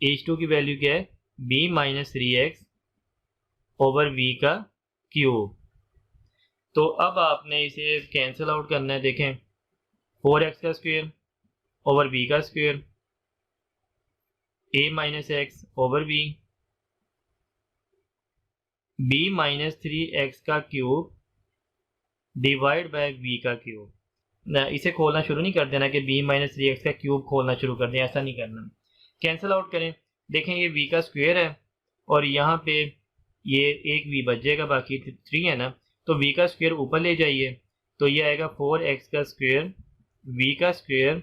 H2 की वैल्यू क्या है b minus 3x over v का क्यूब। तो अब आपने इसे कैंसिल आउट करना है। देखें 4x का स्क्वायर ओवर v का square, a minus x over v, b minus 3x का क्यूब डिवाइड बाय v का क्यूब। इसे खोलना शुरू नहीं कर देना कि b माइनस 3x का क्यूब खोलना शुरू कर दें, ऐसा नहीं करना। कैंसिल आउट करें, देखें ये v का स्क्वायर है और यहाँ पे ये एक v बच जाएगा, बाकी 3 है ना, तो v का स्क्वायर ऊपर ले जाइए तो ये आएगा 4x का स्क्वायर v का square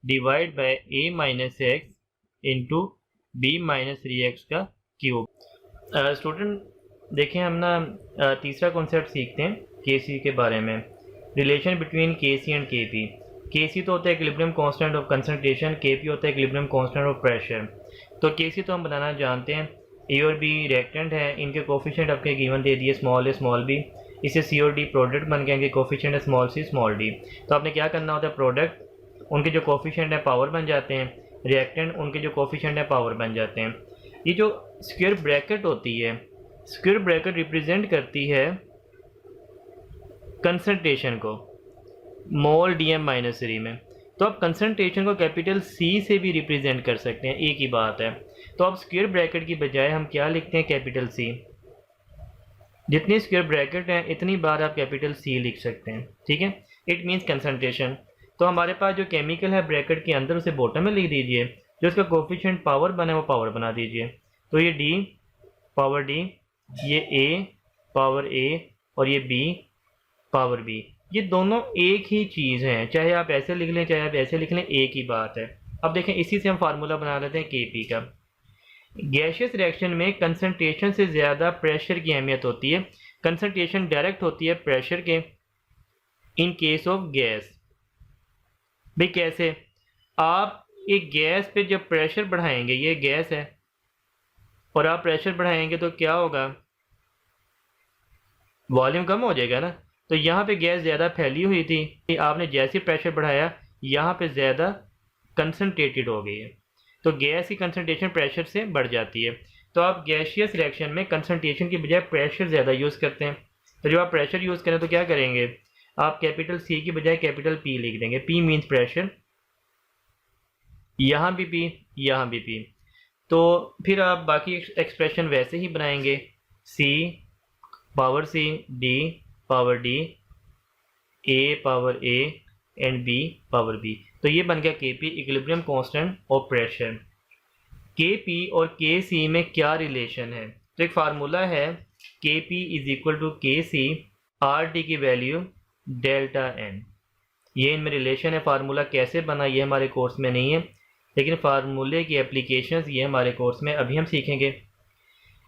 divide by a minus x into b minus 3x का क्यूब। स्टूडेंट देखें हम ना तीसरा कॉन्सेप्ट सीखते हैं Kc के बारे में, relation between Kc and Kp। Kc तो होता है equilibrium constant of concentration, Kp होता है इक्विलिब्रियम कांस्टेंट ऑफ प्रेशर। तो Kc तो हम बनाना जानते हैं, A और B रिएक्टेंट है, इनके कोफिशिएंट आपके गिवन दे दिए स्मॉल a स्मॉल b, इससे C और D प्रोडक्ट बन गए, इनके कोफिशिएंट है स्मॉल c स्मॉल d। तो आपने क्या करना होता है, प्रोडक्ट उनके जो कोफिशिएंट है पावर बन जाते हैं, रिएक्टेंट उनके जो कोफिशिएंट है पावर बन जाते हैं। ये जो स्क्वायर ब्रैकेट होती है, स्क्वायर ब्रैकेट रिप्रेजेंट करती है कंसंट्रेशन को मोल dm माइनस 3 में। तो आप कंसंट्रेशन को कैपिटल C से भी रिप्रेजेंट कर सकते हैं, एक ही बात है। तो अब स्क्वायर ब्रैकेट की बजाय हम क्या लिखते हैं, कैपिटल C। जितनी स्क्वायर ब्रैकेट हैं इतनी बार आप कैपिटल C लिख सकते हैं, ठीक है। It means concentration. तो हमारे पास जो केमिकल है ब्रैकेट के अंदर उसे बॉटम में लिख दीजिए, जो उसका कोफिशिएंट पावर बने वो पावर बना दीजिए। तो ये D पावर D, ये A पावर A और ये B पावर B, ये दोनों एक ही चीज़ हैं, चाहे आप ऐसे लिख लें चाहे आप ऐसे लिख लें, एक ही बात है। अब देखें इसी से हम फार्मूला बना लेते हैं Kp का। गैशियस रिएक्शन में कंसंट्रेशन से ज़्यादा प्रेशर की अहमियत होती है, कंसंट्रेशन डायरेक्ट होती है प्रेशर के इन केस ऑफ गैस। भाई कैसे, आप एक गैस पे जब प्रेशर बढ़ाएंगे, ये गैस है और आप प्रेशर बढ़ाएंगे तो क्या होगा, वॉल्यूम कम हो जाएगा ना। तो यहाँ पे गैस ज़्यादा फैली हुई थी, आपने जैसे प्रेशर बढ़ाया यहाँ पे ज़्यादा कंसनट्रेटेड हो गई है, तो गैस की कंसनट्रेशन प्रेशर से बढ़ जाती है। तो आप गैशियस रिएक्शन में कंसनट्रेशन की बजाय प्रेशर ज़्यादा यूज़ करते हैं। तो जब आप प्रेशर यूज़ करें तो क्या करेंगे, आप कैपिटल C की बजाय कैपिटल P लिख देंगे। P मीन्स प्रेशर, यहाँ भी P यहाँ भी P। तो फिर आप बाकी एक्सप्रेशन वैसे ही बनाएंगे, C power C, D power D, A power A and B power B। तो ये बन गया Kp equilibrium constant of pressure. Kp और Kc में क्या रिलेशन है, तो एक फार्मूला है Kp is equal to Kc RT की वैल्यू डेल्टा n। ये इनमें रिलेशन है। फार्मूला कैसे बना ये हमारे कोर्स में नहीं है, लेकिन फार्मूले की एप्लीकेशंस ये हमारे कोर्स में अभी हम सीखेंगे।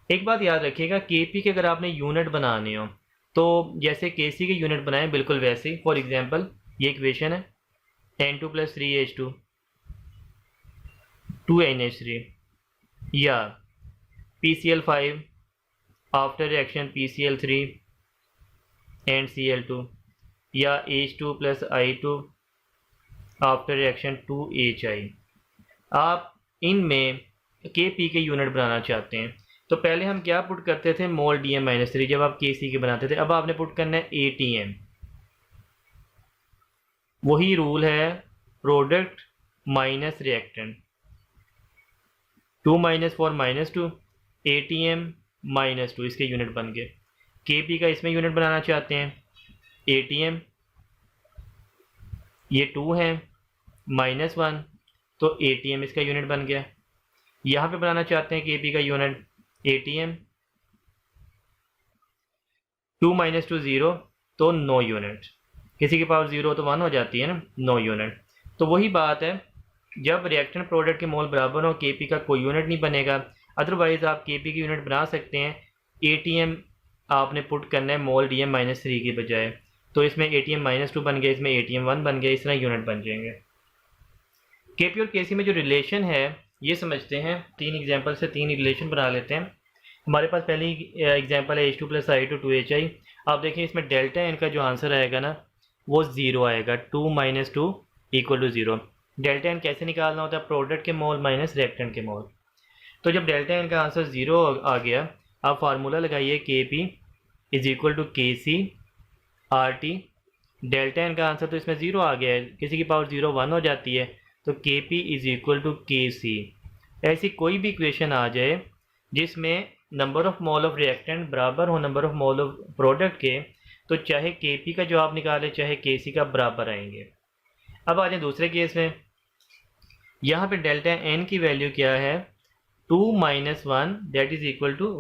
एक बात याद रखिएगा, Kp के अगर आपने यूनिट बनाने हो तो जैसे Kc के यूनिट बनाएं बिल्कुल वैसे ही। फॉर एग्जांपल ये इक्वेशन है N2 + 3H2 2NH3, या PCl5 after reaction PCl3 and Cl2, या H2 + I2 after reaction 2HI। आप इनमें Kp के यूनिट बनाना चाहते हैं तो पहले हम क्या पुट करते थे, मोल dm माइनस 3 जब आप Kc के बनाते थे। अब आपने पुट करना है Atm। वही रूल है प्रोडक्ट माइनस रिएक्टेंट, 2 - 4 - 2 Atm -2, इसके यूनिट बन गए। Kp का इसमें यूनिट बनाना चाहते हैं Atm, ये 2 है -1 तो Atm इसका यूनिट बन गया। यहाँ पे बनाना चाहते हैं Kp का यूनिट Atm, 2 - 2 0 तो नो यूनिट, किसी के पावर 0 तो 1 हो जाती है ना, नो यूनिट। तो वही बात है, जब रिएक्टेंट प्रोडक्ट के मोल बराबर हो Kp का कोई यूनिट नहीं बनेगा। अदरवाइज आप Kp की यूनिट बना सकते हैं Atm आपने पुट करना है मोल DM-3 के बजाय, तो इसमें ATM-2 बन गया, इसमें ATM-1 बन गया, इस तरह यूनिट बन जाएंगे। KP और KC में जो रिलेशन है ये समझते हैं, 3 एग्जाम्पल से 3 रिलेशन बना लेते हैं। हमारे पास पहली एग्जाम्पल है H2 + I2 2HI। आप देखें इसमें डेल्टा एन का जो आंसर आएगा ना वो 0 आएगा, 2 - 2 = 0। डेल्टा एन कैसे निकालना होता है, प्रोडक्ट के मोल माइनस रिएक्टेंट के मोल। तो जब डेल्टा एन का आंसर 0 आ गया, आप फार्मूला लगाइए KP = KC RT। Delta n का आंसर तो इसमें 0 आ गया है, किसी की पावर 0 1 हो जाती है, तो KP = KC। ऐसी कोई भी इक्वेशन आ जाए जिसमें number of mole of reactant बराबर हो number of mole of product के, तो चाहे KP का जवाब निकाले चाहे KC का बराबर आएंगे। अब आ जाए दूसरे केस में, यहाँ पे डेल्टा एन की वैल्यू क्या है, 2 - 1 =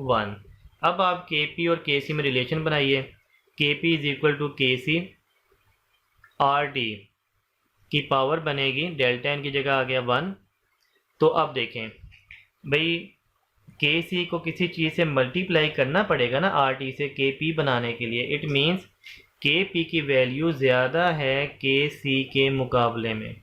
1। अब आप KP और KC में रिलेशन बनाइए, KP = KC RT की पावर बनेगी, डेल्टा एन की जगह आ गया 1। तो अब देखें भाई KC को किसी चीज़ से मल्टीप्लाई करना पड़ेगा ना RT से KP बनाने के लिए। इट मीन्स KP की वैल्यू ज़्यादा है KC के मुकाबले में।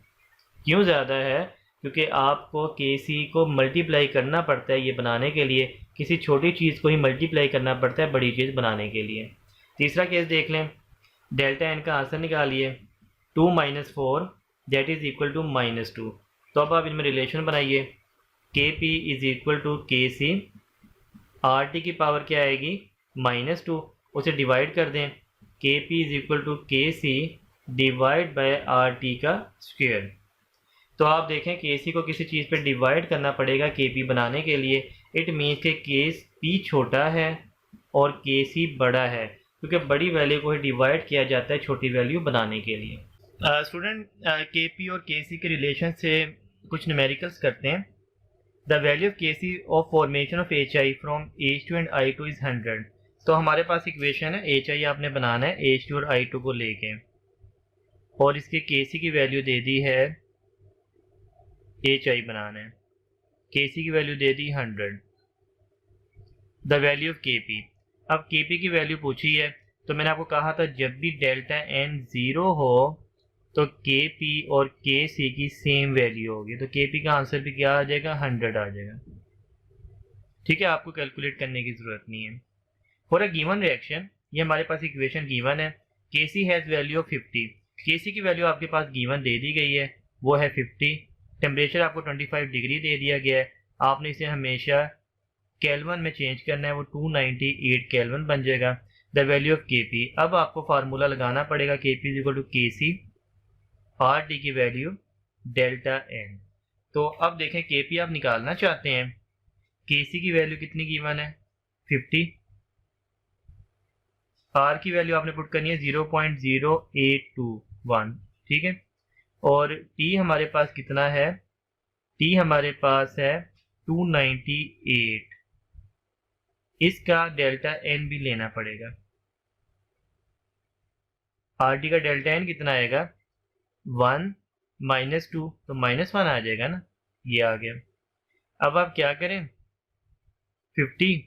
क्यों ज़्यादा है, क्योंकि आपको KC को मल्टीप्लाई करना पड़ता है ये बनाने के लिए, किसी छोटी चीज़ को ही मल्टीप्लाई करना पड़ता है बड़ी चीज़ बनाने के लिए। तीसरा केस देख लें, डेल्टा एन का आंसर निकालिए, 2 - 4 = -2। तो अब आप इनमें रिलेशन बनाइए, KP = KC, RT की पावर क्या आएगी -2, उसे डिवाइड कर दें, KP = KC / RT का स्क्वायर। तो आप देखें KC को किसी चीज़ पे डिवाइड करना पड़ेगा KP बनाने के लिए। इट मीन्स के KP छोटा है और KC बड़ा है, क्योंकि बड़ी वैल्यू को ही डिवाइड किया जाता है छोटी वैल्यू बनाने के लिए। स्टूडेंट KP और KC के रिलेशन से कुछ न्यूमेरिकल्स करते हैं। The value of KC of formation of HI from H2 and I2 is 100। तो हमारे पास इक्वेशन है, HI आपने बनाना है H2 और I2 को लेके, और इसके KC की वैल्यू दे दी है, HI बनाना है, KC की value they the 100। The value of KP, अब KP की वैल्यू पूछी है, तो मैंने आपको कहा था जब भी डेल्टा n 0 हो तो KP और KC की सेम वैल्यू होगी, तो KP का आंसर भी क्या आ जाएगा, 100 आ जाएगा। ठीक है, आपको कैलकुलेट करने की ज़रूरत नहीं है। फॉर अ गिवन रिएक्शन, ये हमारे पास इक्वेशन गिवन है, KC has value of 50। KC की वैल्यू आपके पास गिवन दे दी गई है, वो है 50। टेम्परेचर आपको 25 डिग्री दे दिया गया है, आपने इसे हमेशा केल्विन में चेंज करना है, वो 298 केल्विन बन जाएगा। द वैल्यू ऑफ KP, अब आपको फार्मूला लगाना पड़ेगा, KP = KC RT की वैल्यू डेल्टा n। तो अब देखें KP आप निकालना चाहते हैं, KC की वैल्यू कितनी गिवन है, 50। R की वैल्यू आपने पुट करनी है 0.0821, ठीक है। और T हमारे पास कितना है, T हमारे पास है 298। इसका डेल्टा n भी लेना पड़ेगा। RT का डेल्टा n कितना आएगा, 1 - 2, तो -1 आ जाएगा ना, ये आ गया। अब आप क्या करें, 50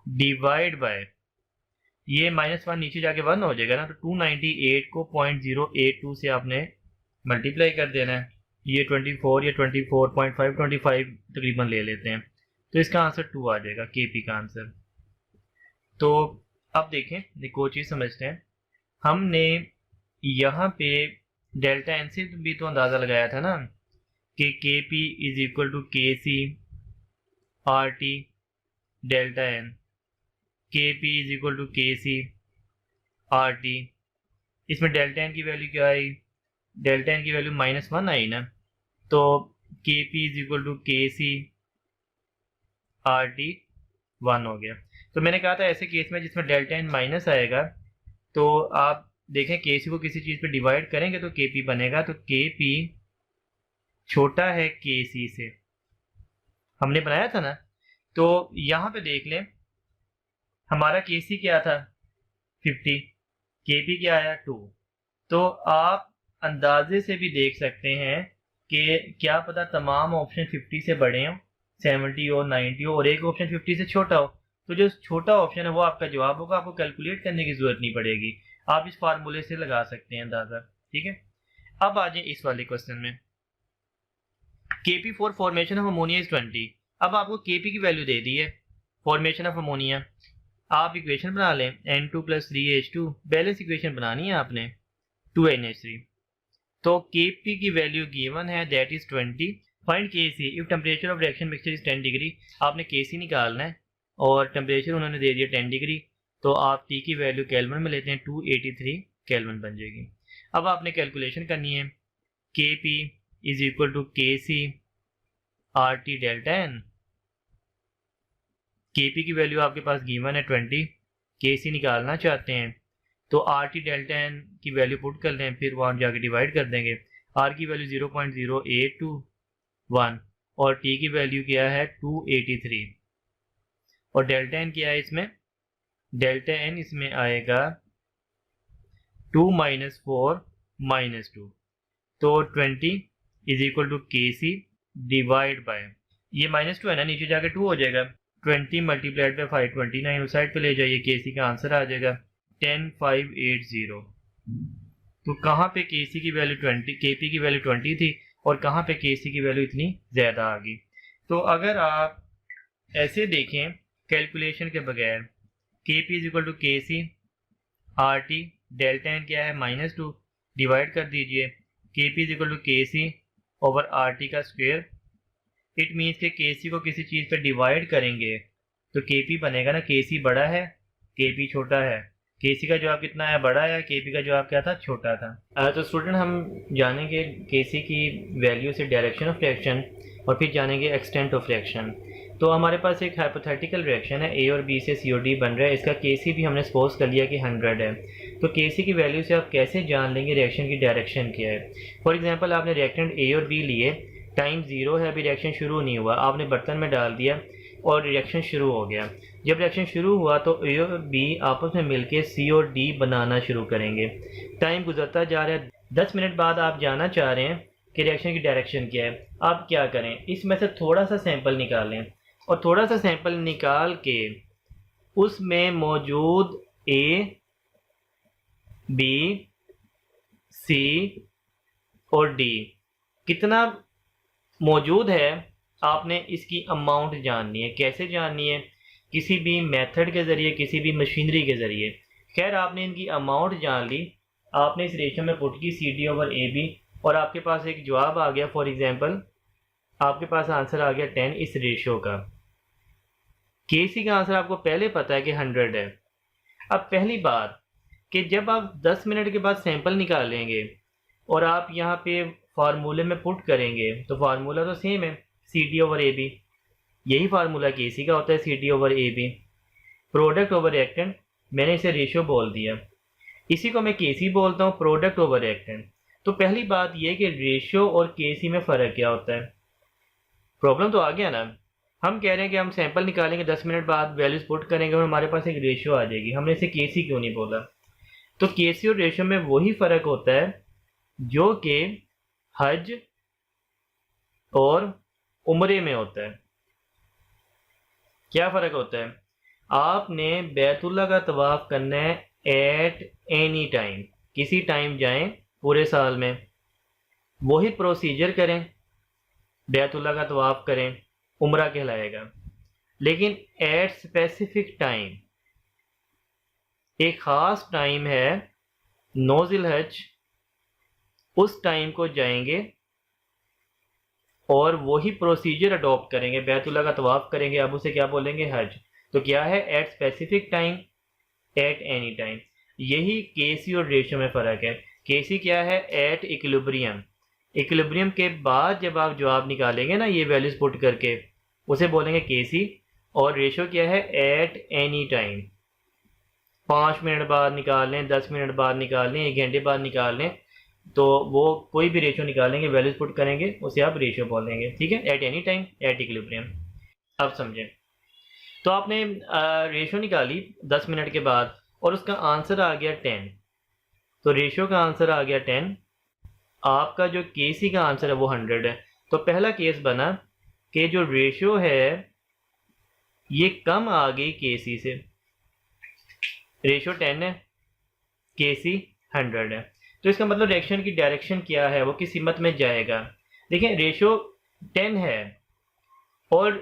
डिवाइड बाय, ये -1 नीचे जाके 1 हो जाएगा ना, तो 298 को 0.082 से आपने मल्टीप्लाई कर देना है। ये 24 या 24.5 25 तकरीबन ले लेते हैं, तो इसका आंसर 2 आ जाएगा, KP का आंसर। तो अब देखें, एक और चीज़ समझते हैं, हमने यहाँ पे डेल्टा n से भी तो अंदाज़ा लगाया था ना कि KP = KC RT delta n, KP = KC RT। इसमें डेल्टा n की वैल्यू क्या आई, डेल्टा n की वैल्यू -1 आई ना, तो KP = KC RT 1 हो गया। तो मैंने कहा था ऐसे केस में जिसमें डेल्टा n माइनस आएगा, तो आप देखें KC को किसी चीज़ पे डिवाइड करेंगे तो KP बनेगा, तो KP छोटा है KC से, हमने बनाया था ना। तो यहाँ पे देख लें, हमारा KC क्या था 50, KP क्या आया 2। तो आप अंदाजे से भी देख सकते हैं कि क्या पता तमाम ऑप्शन 50 से बड़े हों, 70 हो 90 हो, और एक ऑप्शन 50 से छोटा हो, तो जो छोटा ऑप्शन है वो आपका जवाब होगा, आपको कैलकुलेट करने की ज़रूरत नहीं पड़ेगी, आप इस फार्मूले से लगा सकते हैं अंदाज़ा। ठीक है, अब आ जाए इस वाले क्वेश्चन में। Kp for formation of ammonia is 20। अब आपको Kp की वैल्यू दे दी है, फॉर्मेशन ऑफ अमोनिया। आप इक्वेशन बना लें, N2 + 3H2, बैलेंस इक्वेशन बनानी है आपने, 2NH3। तो Kp की वैल्यू गिवन है, that is 20। Find Kc if temperature of reaction mixture is 10 degree. आपने Kc निकालना है और टेम्परेचर उन्होंने दे दिया 10 डिग्री, तो आप T की वैल्यू केल्विन में लेते हैं, 283 केल्विन बन जाएगी। अब आपने कैलकुलेशन करनी है, Kp is equal to Kc RT delta N। Kp की वैल्यू आपके पास गिवन है 20, Kc निकालना चाहते हैं तो RT डेल्टा N की वैल्यू पुट कर लें, फिर वहाँ जाके डिवाइड कर देंगे। R की वैल्यू 0.0821 और T की वैल्यू क्या है 283, और डेल्टा N क्या है इसमें, डेल्टा N इसमें आएगा 2 - 4 - 2, तो 20 is equal to Kc divide by, ये -2 है ना, नीचे जाके 2 हो जाएगा, 20 मल्टीप्लाइड बाय 529, उस साइड पे ले जाइए, Kc का आंसर आ जाएगा 10580। तो कहाँ पे Kc की वैल्यू 20, Kp की वैल्यू 20 थी और कहाँ पे Kc की वैल्यू इतनी ज़्यादा आ गई। तो अगर आप ऐसे देखें कैलकुलेशन के बगैर, Kp is equal to Kc RT delta N क्या है -2, डिवाइड कर दीजिए, Kp is equal to Kc over RT का स्क्वायर। इट मीन्स के Kc को किसी चीज़ पर डिवाइड करेंगे तो Kp बनेगा ना, Kc बड़ा है Kp छोटा है, Kc का जवाब कितना है, बड़ा है, Kp का जवाब क्या था, छोटा था। तो स्टूडेंट हम जानेंगे Kc की वैल्यू से डायरेक्शन ऑफ रिएक्शन और फिर जानेंगे एक्सटेंट ऑफ रिएक्शन। तो हमारे पास एक हाइपोथेटिकल रिएक्शन है, A और B से COD बन रहा है, इसका Kc भी हमने सपोज कर लिया कि 100 है। तो Kc की वैल्यू से आप कैसे जान लेंगे रिएक्शन की डायरेक्शन क्या है। फॉर एग्जांपल आपने रिएक्टेंट A और B लिए, टाइम 0 है, अभी रिएक्शन शुरू नहीं हुआ, आपने बर्तन में डाल दिया और रिएक्शन शुरू हो गया। जब रिएक्शन शुरू हुआ तो A और B आपस में मिलके C और D बनाना शुरू करेंगे। टाइम गुजरता जा रहा है, 10 मिनट बाद आप जानना चाह रहे हैं कि रिएक्शन की डायरेक्शन क्या है। आप क्या करें, इसमें से थोड़ा सा सैंपल निकालें और थोड़ा सा सैंपल निकाल के उसमें मौजूद A, B, C और D कितना मौजूद है, आपने इसकी अमाउंट जाननी है। कैसे जाननी है, किसी भी मेथड के ज़रिए, किसी भी मशीनरी के ज़रिए। खैर आपने इनकी अमाउंट जान ली, आपने इस रेशो में पुट की CD ओवर AB और आपके पास एक जवाब आ गया। फॉर एग्जांपल आपके पास आंसर आ गया 10 इस रेशो का। Kc का आंसर आपको पहले पता है कि 100 है। अब पहली बात कि जब आप 10 मिनट के बाद सैंपल निकालेंगे और आप यहाँ पे फार्मूले में पुट करेंगे तो फार्मूला तो सेम है, CD ओवर AB, यही फार्मूला Kc का होता है, CD over AB, product over reactant, मैंने इसे रेशियो बोल दिया, इसी को मैं Kc बोलता हूँ, प्रोडक्ट ओवर रिएक्टेंट। तो पहली बात यह कि रेशियो और Kc में फ़र्क क्या होता है। प्रॉब्लम तो आ गया ना, हम कह रहे हैं कि हम सैंपल निकालेंगे, 10 मिनट बाद वैल्यूज पुट करेंगे और हमारे पास एक रेशियो आ जाएगी, हमने इसे Kc क्यों नहीं बोला। तो Kc और रेशियो में वही फ़र्क होता है जो कि हज और उम्रे में होता है। क्या फ़र्क होता है, आपने बैतुल्लाह का तवाफ़ करना है एट एनी टाइम, किसी टाइम जाएं पूरे साल में, वही प्रोसीजर करें, बैतुल्लाह का तवाफ़ करें, उम्रा कहलाएगा। लेकिन एट स्पेसिफिक टाइम, एक ख़ास टाइम है 9 ज़िलहज, उस टाइम को जाएंगे और वही प्रोसीजर अडॉप्ट करेंगे, बैतुल्लाह का तवाफ़ करेंगे, अब उसे क्या बोलेंगे, हज। तो क्या है, at specific time, at any time. यही Kc और रेशियो में फ़र्क है। Kc क्या है, एट इक्विलिब्रियम, इक्विलिब्रियम के बाद जब आप जवाब निकालेंगे ना ये वैल्यूज पुट करके, उसे बोलेंगे Kc, और रेशियो क्या है, एट एनी टाइम। 5 मिनट बाद निकाल लें, 10 मिनट बाद निकाल लें, 1 घंटे बाद निकाल लें, तो वो कोई भी रेशियो निकालेंगे, वैल्यूज पुट करेंगे, उसे आप रेशियो बोलेंगे। ठीक है, at any time, eight equilibrium. अब समझें, तो आपने रेशियो निकाली 10 मिनट के बाद और उसका आंसर आ गया 10, तो रेशियो का आंसर आ गया 10, आपका जो Kc का आंसर है वो 100 है। तो पहला केस बना कि जो रेशियो है ये कम आ गई केसी से, रेशो 10 है, केसी 100 है। तो इसका मतलब रिएक्शन की डायरेक्शन क्या है, वो किस हिम्मत में जाएगा। देखें रेशो 10 है और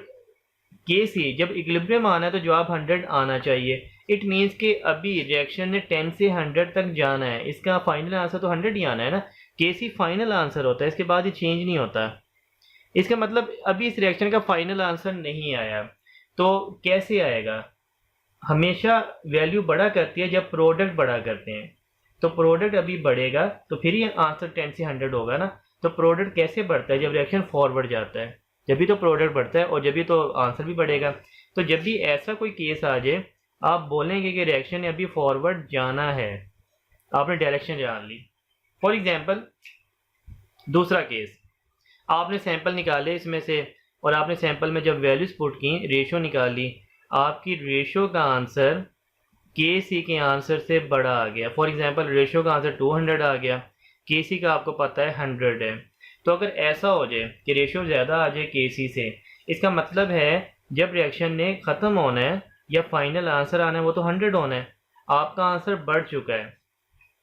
केसी जब इक्विलिब्रियम आना है तो जवाब 100 आना चाहिए। इट मीन्स कि अभी रिएक्शन ने 10 से 100 तक जाना है, इसका फाइनल आंसर तो 100 ही आना है ना। केसी फाइनल आंसर होता है, इसके बाद ये चेंज नहीं होता। इसका मतलब अभी इस रिएक्शन का फाइनल आंसर नहीं आया, तो कैसे आएगा। हमेशा वैल्यू बड़ा करती है जब प्रोडक्ट बड़ा करते हैं, तो प्रोडक्ट अभी बढ़ेगा तो फिर ही आंसर 10 से 100 होगा ना। तो प्रोडक्ट कैसे बढ़ता है, जब रिएक्शन फॉरवर्ड जाता है, जब भी तो प्रोडक्ट बढ़ता है और जब भी तो आंसर भी बढ़ेगा। तो जब भी ऐसा कोई केस आ जाए, आप बोलेंगे कि रिएक्शन ने अभी फॉरवर्ड जाना है, आपने डायरेक्शन जान ली। फॉर एग्जाम्पल दूसरा केस, आपने सैंपल निकाले इसमें से और आपने सैंपल में जब वैल्यूज पुट की, रेशो निकाली, आपकी रेशो का आंसर के सी के आंसर से बड़ा आ गया। फॉर एग्जांपल रेशो का आंसर 200 आ गया, के सी का आपको पता है 100 है। तो अगर ऐसा हो जाए कि रेशो ज़्यादा आ जाए के सी से, इसका मतलब है जब रिएक्शन ने ख़त्म होना है या फाइनल आंसर आना है वो तो 100 होना है। आपका आंसर बढ़ चुका है,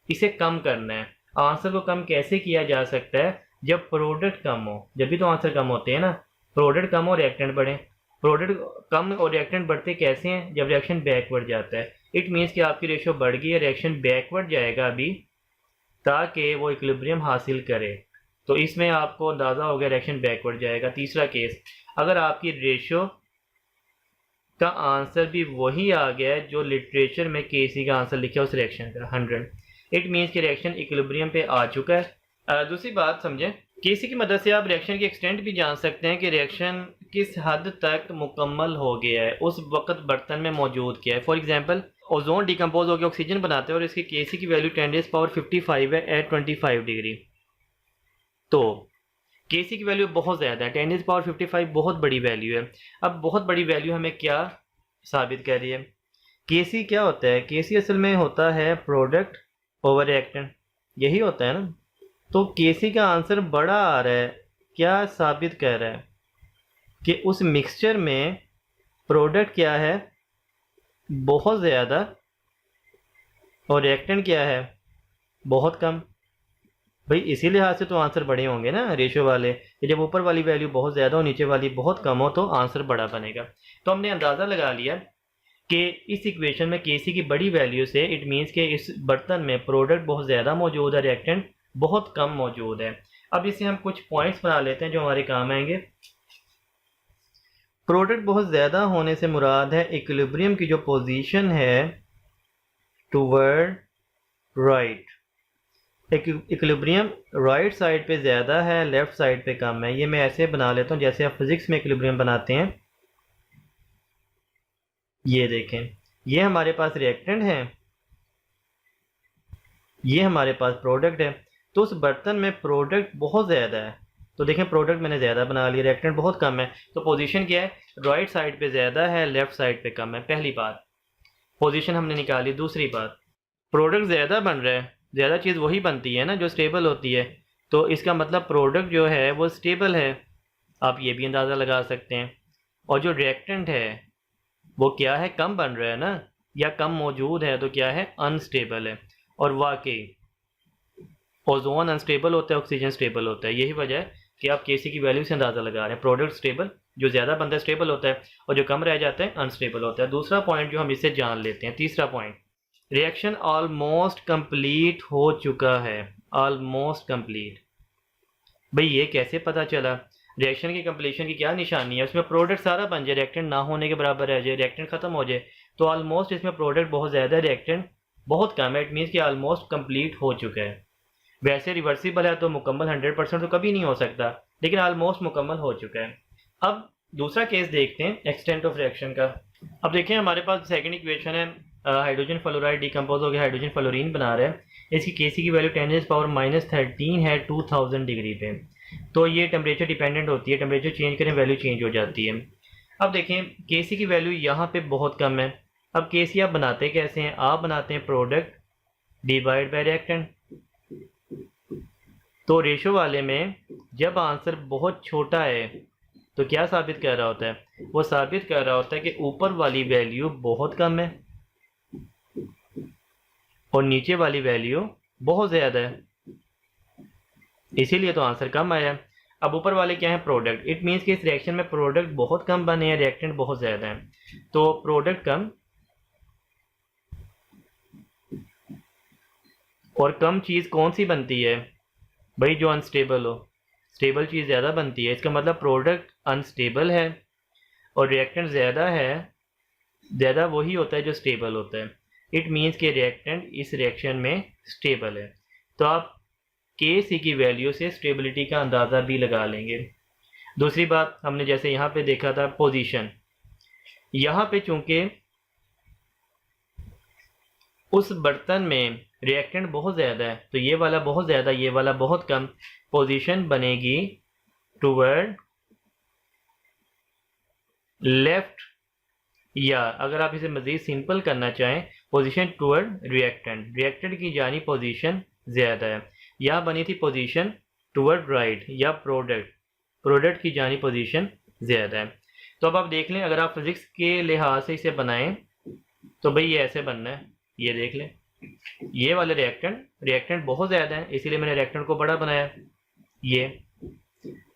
इसे कम करना है। आंसर को कम कैसे किया जा सकता है, जब प्रोडक्ट कम हो, जब भी तो आंसर कम होते हैं ना। प्रोडक्ट कम हो रिएक्टेंट बढ़े, प्रोडक्ट कम और रिएक्टेंट बढ़ते कैसे हैं, जब रिएक्शन बैकवर्ड जाता है। इट मीन्स कि आपकी रेशो बढ़ गई है, रिएक्शन बैकवर्ड जाएगा अभी ताकि वो इक्विलिब्रियम हासिल करे। तो इसमें आपको अंदाज़ा हो गया रिएक्शन बैकवर्ड जाएगा। तीसरा केस, अगर आपकी रेशो का आंसर भी वही आ गया है जो लिटरेचर में केसी का आंसर लिखा है उस रिएक्शन का 100, इट मीन्स कि रिएक्शन इक्विलिब्रियम पे आ चुका है। दूसरी बात समझें, केसी की मदद से आप रिएक्शन की एक्सटेंट भी जान सकते हैं कि रिएक्शन किस हद तक मुकम्मल हो गया है, उस वक्त बर्तन में मौजूद क्या है। फॉर एग्जांपल ओजोन डिकम्पोज होकर ऑक्सीजन बनाते हैं और इसकी केसी की वैल्यू 10⁻55 है एट 25 डिग्री। तो केसी की वैल्यू बहुत ज़्यादा है, 10⁻55 बहुत बड़ी वैल्यू है। अब बहुत बड़ी वैल्यू हमें क्या साबित कर रही है, केसी क्या होता है, केसी असल में होता है प्रोडक्ट ओवर रिएक्टेंट, यही होता है ना। तो केसी का आंसर बड़ा आ रहा है, क्या साबित कर रहा है कि उस मिक्सचर में प्रोडक्ट क्या है, बहुत ज़्यादा, और रिएक्टेंट क्या है, बहुत कम। भाई इसी लिहाज से तो आंसर बड़े होंगे ना रेशो वाले, कि जब ऊपर वाली वैल्यू बहुत ज़्यादा हो नीचे वाली बहुत कम हो तो आंसर बड़ा बनेगा। तो हमने अंदाज़ा लगा लिया कि इस इक्वेशन में केसी की बड़ी वैल्यू से इट मीन्स कि इस बर्तन में प्रोडक्ट बहुत ज़्यादा मौजूद है, रिएक्टेंट बहुत कम मौजूद है। अब इसे हम कुछ पॉइंट्स बना लेते हैं जो हमारे काम आएंगे। प्रोडक्ट बहुत ज़्यादा होने से मुराद है इक्विलिब्रियम की जो पोजीशन है toward right, equilibrium right side पे ज़्यादा है, लेफ़्ट साइड पे कम है। ये मैं ऐसे बना लेता हूँ जैसे आप फिज़िक्स में इक्विलिब्रियम बनाते हैं। ये देखें, ये हमारे पास रिएक्टेंट है, ये हमारे पास प्रोडक्ट है। तो उस बर्तन में प्रोडक्ट बहुत ज़्यादा है, तो देखें प्रोडक्ट मैंने ज़्यादा बना लिया, रिएक्टेंट बहुत कम है। तो पोजीशन क्या है, राइट साइड पे ज़्यादा है, लेफ़्ट साइड पे कम है। पहली बात पोजीशन हमने निकाली। दूसरी बात, प्रोडक्ट ज़्यादा बन रहा है, ज़्यादा चीज़ वही बनती है ना जो स्टेबल होती है, तो इसका मतलब प्रोडक्ट जो है वो स्टेबल है, आप ये भी अंदाज़ा लगा सकते हैं। और जो रिएक्टेंट है वो क्या है, कम बन रहा है ना, या कम मौजूद है, तो क्या है, अनस्टेबल है। और वाकई ओजोन अनस्टेबल होता है, ऑक्सीजन स्टेबल होता है। यही वजह है कि आप केसी की वैल्यू से अंदाज़ा लगा रहे हैं। प्रोडक्ट स्टेबल, जो ज़्यादा बनता है स्टेबल होता है, और जो कम रह जाता है अनस्टेबल होता है। दूसरा पॉइंट जो हम इससे जान लेते हैं, तीसरा पॉइंट, रिएक्शन ऑलमोस्ट कंप्लीट हो चुका है, ऑलमोस्ट कंप्लीट। भाई ये कैसे पता चला, रिएक्शन की कंप्लीशन की क्या निशानी है, उसमें प्रोडक्ट सारा बन जाए, रिएक्टेंट ना होने के बराबर रह जाए, रिएक्टेंट खत्म हो जाए, तो ऑलमोस्ट इसमें प्रोडक्ट बहुत ज़्यादा है, रिएक्टेंट बहुत कम है। इट मीन्स कि ऑलमोस्ट कंप्लीट हो चुका है। वैसे रिवर्सिबल है तो मुकम्मल 100% तो कभी नहीं हो सकता, लेकिन ऑलमोस्ट मुकम्मल हो चुका है। अब दूसरा केस देखते हैं एक्सटेंट ऑफ रिएक्शन का। अब देखें हमारे पास सेकंड इक्वेशन है, हाइड्रोजन फ्लोराइड डिकम्पोज हो गया, हाइड्रोजन फ्लोरीन बना रहे हैं। इसकी केसी की वैल्यू 10⁻−13 है 2000 डिग्री पे। तो ये टेम्परेचर डिपेंडेंट होती है, टेम्परेचर चेंज करें वैल्यू चेंज हो जाती है। अब देखें केसी की वैल्यू यहाँ पे बहुत कम है। अब केसी आप बनाते कैसे हैं, आप बनाते हैं प्रोडक्ट डिवाइड बाय रिएक्टेंट। तो रेशो वाले में जब आंसर बहुत छोटा है तो क्या साबित कर रहा होता है? वो साबित कर रहा होता है कि ऊपर वाली वैल्यू बहुत कम है और नीचे वाली वैल्यू बहुत ज़्यादा है, इसीलिए तो आंसर कम आया। अब ऊपर वाले क्या है? प्रोडक्ट। इट मीन्स कि इस रिएक्शन में प्रोडक्ट बहुत कम बने हैं, रिएक्टेंट बहुत ज़्यादा है, तो प्रोडक्ट कम और कम चीज़ कौन सी बनती है भाई? जो अनस्टेबल हो। स्टेबल चीज़ ज़्यादा बनती है, इसका मतलब प्रोडक्ट अनस्टेबल है और रिएक्टेंट ज़्यादा है। ज़्यादा वही होता है जो स्टेबल होता है। इट मीन्स कि रिएक्टेंट इस रिएक्शन में स्टेबल है। तो आप के सी की वैल्यू से स्टेबिलिटी का अंदाज़ा भी लगा लेंगे। दूसरी बात, हमने जैसे यहाँ पे देखा था पोजीशन, यहाँ पे चूंकि उस बर्तन में रिएक्टेंट बहुत ज़्यादा है तो ये वाला बहुत ज़्यादा, ये वाला बहुत कम, पोजीशन बनेगी टूवर्ड लेफ्ट, या अगर आप इसे मज़ीद सिंपल करना चाहें, पोजीशन टूवर्ड रिएक्टेंट, रिएक्टेंट की जानी पोजीशन ज़्यादा है। यहाँ बनी थी पोजीशन टूवर्ड राइट, या प्रोडक्ट की जानी पोजीशन ज़्यादा है। तो अब आप देख लें, अगर आप फिज़िक्स के लिहाज से इसे बनाएं तो भाई ये ऐसे बनना है। ये देख लें, ये वाले रिएक्टेंट बहुत ज़्यादा है, इसीलिए मैंने रिएक्टेंट को बड़ा बनाया ये,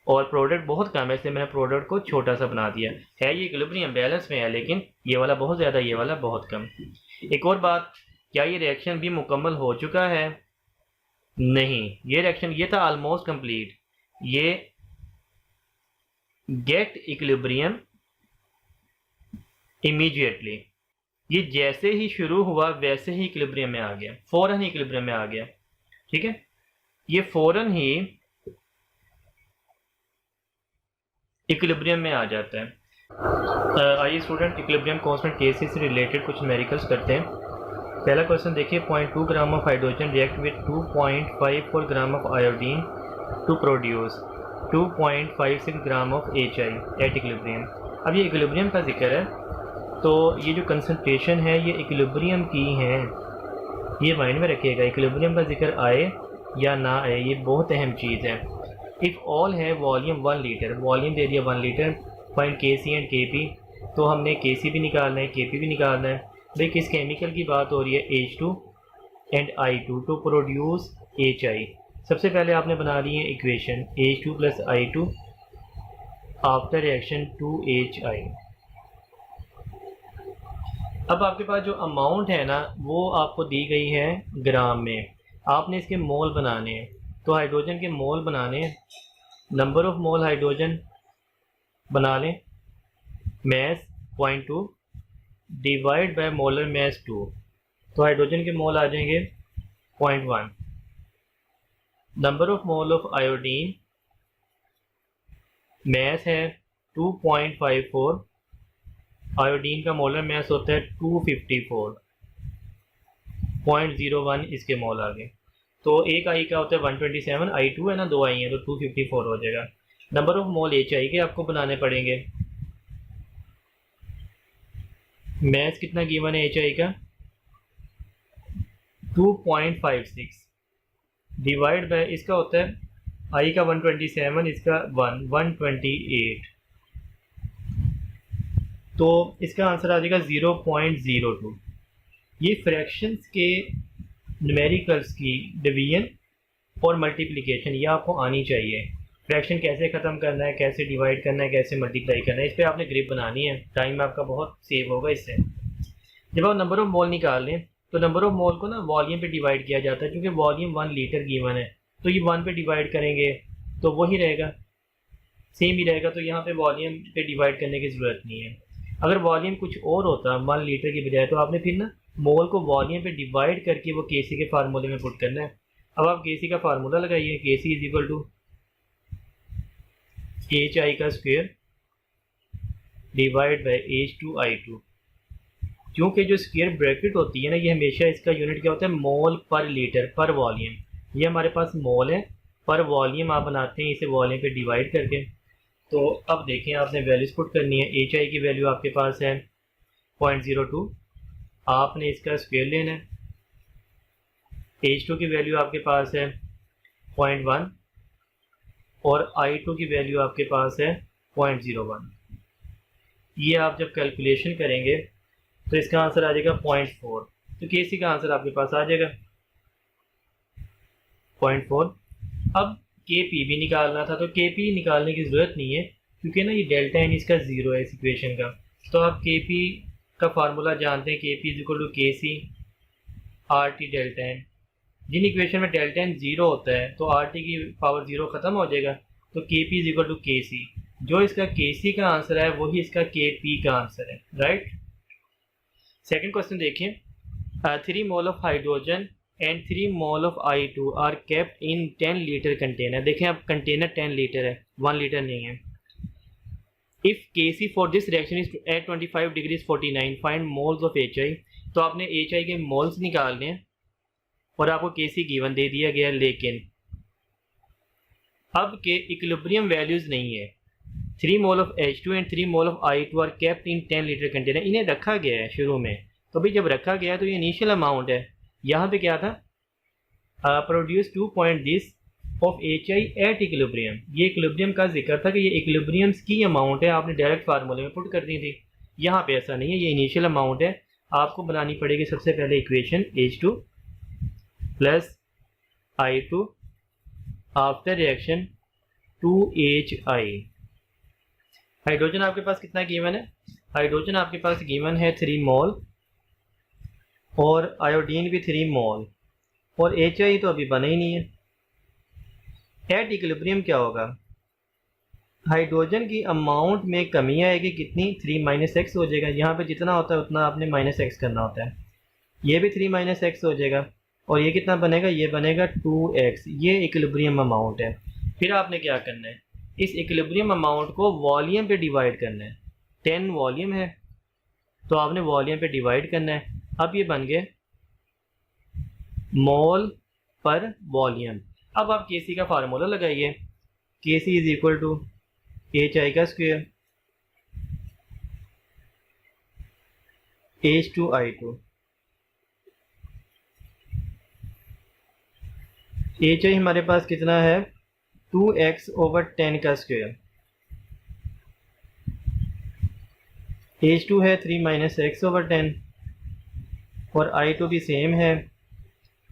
और प्रोडक्ट बहुत कम है इसलिए मैंने प्रोडक्ट को छोटा सा बना दिया है। ये इक्विलिब्रियम बैलेंस में है, लेकिन ये वाला बहुत ज़्यादा, ये वाला बहुत कम। एक और बात, क्या ये रिएक्शन भी मुकम्मल हो चुका है? नहीं, ये रिएक्शन ये था ऑलमोस्ट कंप्लीट। ये गेट इक्विलिब्रियम इमीडिएटली, ये जैसे ही शुरू हुआ वैसे ही इक्विलिब्रियम में आ गया, फौरन ही इक्विलिब्रियम में आ गया। ठीक है, ये फौरन ही इक्विलिब्रियम में आ जाता है। आइए स्टूडेंट, इक्विलिब्रियम कांस्टेंट केसी से रिलेटेड कुछ न्यूमेरिकल्स करते हैं। पहला क्वेश्चन देखिए, 0.2 gram of hydrogen react with 2.54 gram of iodine to produce 2.56 gram of HI at equilibrium. अब ये इक्विलिब्रियम का जिक्र है, तो ये जो कंसंट्रेशन है ये इक्विलिब्रियम की है, ये माइंड में रखिएगा। इक्विलिब्रियम का जिक्र आए या ना आए, ये बहुत अहम चीज़ है। इफ़ ऑल है वॉल्यूम 1 लीटर, वॉल्यूम दे दिया 1 litre, find KC and KP, तो हमने KC भी निकालना है, KP भी निकालना है। भाई किस केमिकल की बात हो रही है? H2 and I2 to produce HI। सबसे पहले आपने बना ली है equation H2 plus I2 after reaction 2HI। अब आपके पास जो अमाउंट है ना वो आपको दी गई है ग्राम में, आपने इसके मोल बनाने हैं। तो हाइड्रोजन के मोल बनाने, नंबर ऑफ मोल हाइड्रोजन बना लें, mass 0.2 divide by molar mass 2, तो हाइड्रोजन के मोल आ जाएंगे 0.1। Number of mole of iodine, mass है 2.54, आयोडीन का मोलर मैस होता है 254, 0.01 इसके मोल आ गए। तो एक आई का होता है 127, I2 है ना, 2 आई हैं तो 254 हो जाएगा। नंबर ऑफ मोल HI के आपको बनाने पड़ेंगे। मैथ कितना गिवन है HI का? 2.56 डिवाइड बाय इसका होता है I का 127, इसका 128, तो इसका आंसर आ जाएगा 0.02। ये फ्रैक्शंस के न्यूमेरिकल्स की डिवीजन और मल्टीप्लिकेशन ये आपको आनी चाहिए। फ्रैक्शन कैसे ख़त्म करना है, कैसे डिवाइड करना है, कैसे मल्टीप्लाई करना है, इस पर आपने ग्रिप बनानी है, टाइम आपका बहुत सेव होगा इससे। जब आप नंबर ऑफ मोल निकाल लें तो नंबर ऑफ मोल को ना वॉल्यूम पे डिवाइड किया जाता है, क्योंकि वॉल्यूम 1 लीटर गिवन है, तो ये 1 पे डिवाइड करेंगे तो वही रहेगा, सेम ही रहेगा, तो यहाँ पे वॉल्यूम पे डिवाइड करने की ज़रूरत नहीं है। अगर वॉल्यूम कुछ और होता 1 लीटर की बजाय, तो आपने फिर ना मोल को वॉल्यूम पे डिवाइड करके वो केसी के फार्मूले में पुट करना है। अब आप केसी का फार्मूला लगाइए, केसी इज इक्वल टू HI का स्क्वायर डिवाइड बाय H2I2। क्योंकि जो स्क्वायर ब्रैकेट होती है ना, ये हमेशा इसका यूनिट क्या होता है? मोल पर लीटर पर वॉल्यूम। ये हमारे पास मोल है, पर वॉल्यूम आप बनाते हैं इसे वॉल्यूम पे डिवाइड करके। तो अब देखें, आपने वैल्यूज पुट करनी है। HI की वैल्यू आपके पास है 0.02, आपने इसका स्क्वायर लेना है। H2 की वैल्यू आपके पास है 0.1 और I2 की वैल्यू आपके पास है 0.01। ये आप जब कैलकुलेशन करेंगे तो इसका आंसर आ जाएगा 0.4। तो केसी का आंसर आपके पास आ जाएगा 0.4। अब के पी भी निकालना था, तो के पी निकालने की ज़रूरत नहीं है क्योंकि ना ये डेल्टा एन इसका ज़ीरो है इस इक्वेशन का। तो आप के पी का फार्मूला जानते हैं, के P is equal to K C R T delta N. जिन इक्वेशन में डेल्टा एन ज़ीरो होता है तो आर टी की पावर ज़ीरो ख़त्म हो जाएगा, तो के P is equal to K सी। जो इसका के सी का आंसर है वही इसका के पी का आंसर है, राइट। सेकेंड क्वेश्चन देखिए, 3 mole of hydrogen and 3 mole of I2 are kept in 10 litre container. देखें अब कंटेनर 10 लीटर है, 1 लीटर नहीं है। If Kc for this reaction is at 25 degrees 49 find moles of HI। तो आपने HI के मोल्स निकालने हैं और आपको Kc गिवन दे दिया गया, लेकिन अब के इक्विलिब्रियम वैल्यूज़ नहीं है। 3 mole of H2 and 3 mole of I2 are kept in 10 litre container. इन्हें रखा गया है शुरू में, तो भाई जब रखा गया तो ये इनिशियल अमाउंट है। यहाँ पे क्या था, produce 2 point this of HI at equilibrium. ये इक्विलिब्रियम का जिक्र था कि ये इक्विलिब्रियम्स की अमाउंट है, आपने डायरेक्ट फार्मूले में पुट कर दी थी। यहाँ पे ऐसा नहीं है, ये इनिशियल अमाउंट है। आपको बनानी पड़ेगी सबसे पहले equation H2 plus I2 after reaction 2HI। Hydrogen आपके पास कितना गिवन है, हाइड्रोजन आपके पास गिवन है 3 मोल और आयोडीन भी 3 मोल, और HI तो अभी बना ही नहीं है। एट इक्विलिब्रियम क्या होगा, हाइड्रोजन की अमाउंट में कमी आएगी, कितनी, 3 माइनस एक्स हो जाएगा। यहाँ पे जितना होता है उतना आपने माइनस एक्स करना होता है। ये भी 3 माइनस एक्स हो जाएगा, और ये कितना बनेगा, ये बनेगा 2x। ये इक्विलिब्रियम अमाउंट है। फिर आपने क्या करना है, इस इक्विलिब्रियम अमाउंट को वॉल्यूम पे डिवाइड करना है। 10 वॉल्यूम है तो आपने वॉल्यूम पे डिवाइड करना है। अब ये बन गए मोल पर वॉल्यूम। अब आप Kc का फार्मूला लगाइए, Kc is equal to HI का स्क्वायर H2I2। HI हमारे पास कितना है, 2x ओवर 10 का स्क्वायर। H2 है 3 माइनस एक्स ओवर 10, और I2 भी सेम है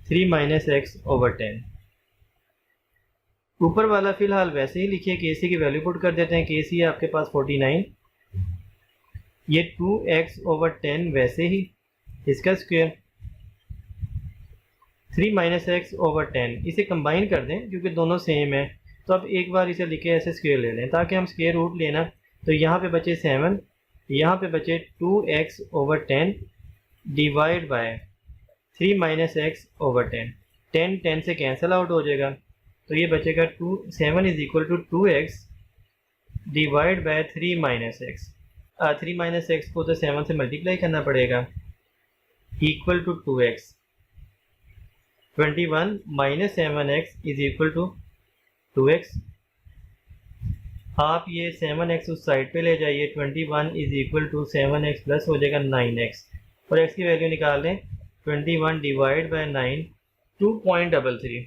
3 माइनस एक्स ओवर 10। ऊपर वाला फिलहाल वैसे ही लिखिए, Kc की वैल्यू पुट कर देते हैं। Kc है आपके पास 49, ये 2x ओवर 10 वैसे ही, इसका स्क्वायर 3 माइनस एक्स ओवर 10। इसे कंबाइन कर दें क्योंकि दोनों सेम है, तो अब एक बार इसे लिखे ऐसे स्क्वायर ले लें ताकि हम स्क्वायर रूट लेना। तो यहाँ पे बचे 7, यहाँ पे बचे 2x over 10 divide by 3 minus x over 10। 10 से कैंसिल आउट हो जाएगा, तो ये बचेगा 7 is equal to 2x divide by 3 minus x. 3 minus x को तो 7 से मल्टीप्लाई करना पड़ेगा, equal to 2x। 21 minus 7x is equal to 2x। आप ये 7x उस साइड पे ले जाइए, 21 is equal to 7x plus हो जाएगा 9x, और x की वैल्यू निकाल लें, 21 डिवाइड बाय 9 2.33।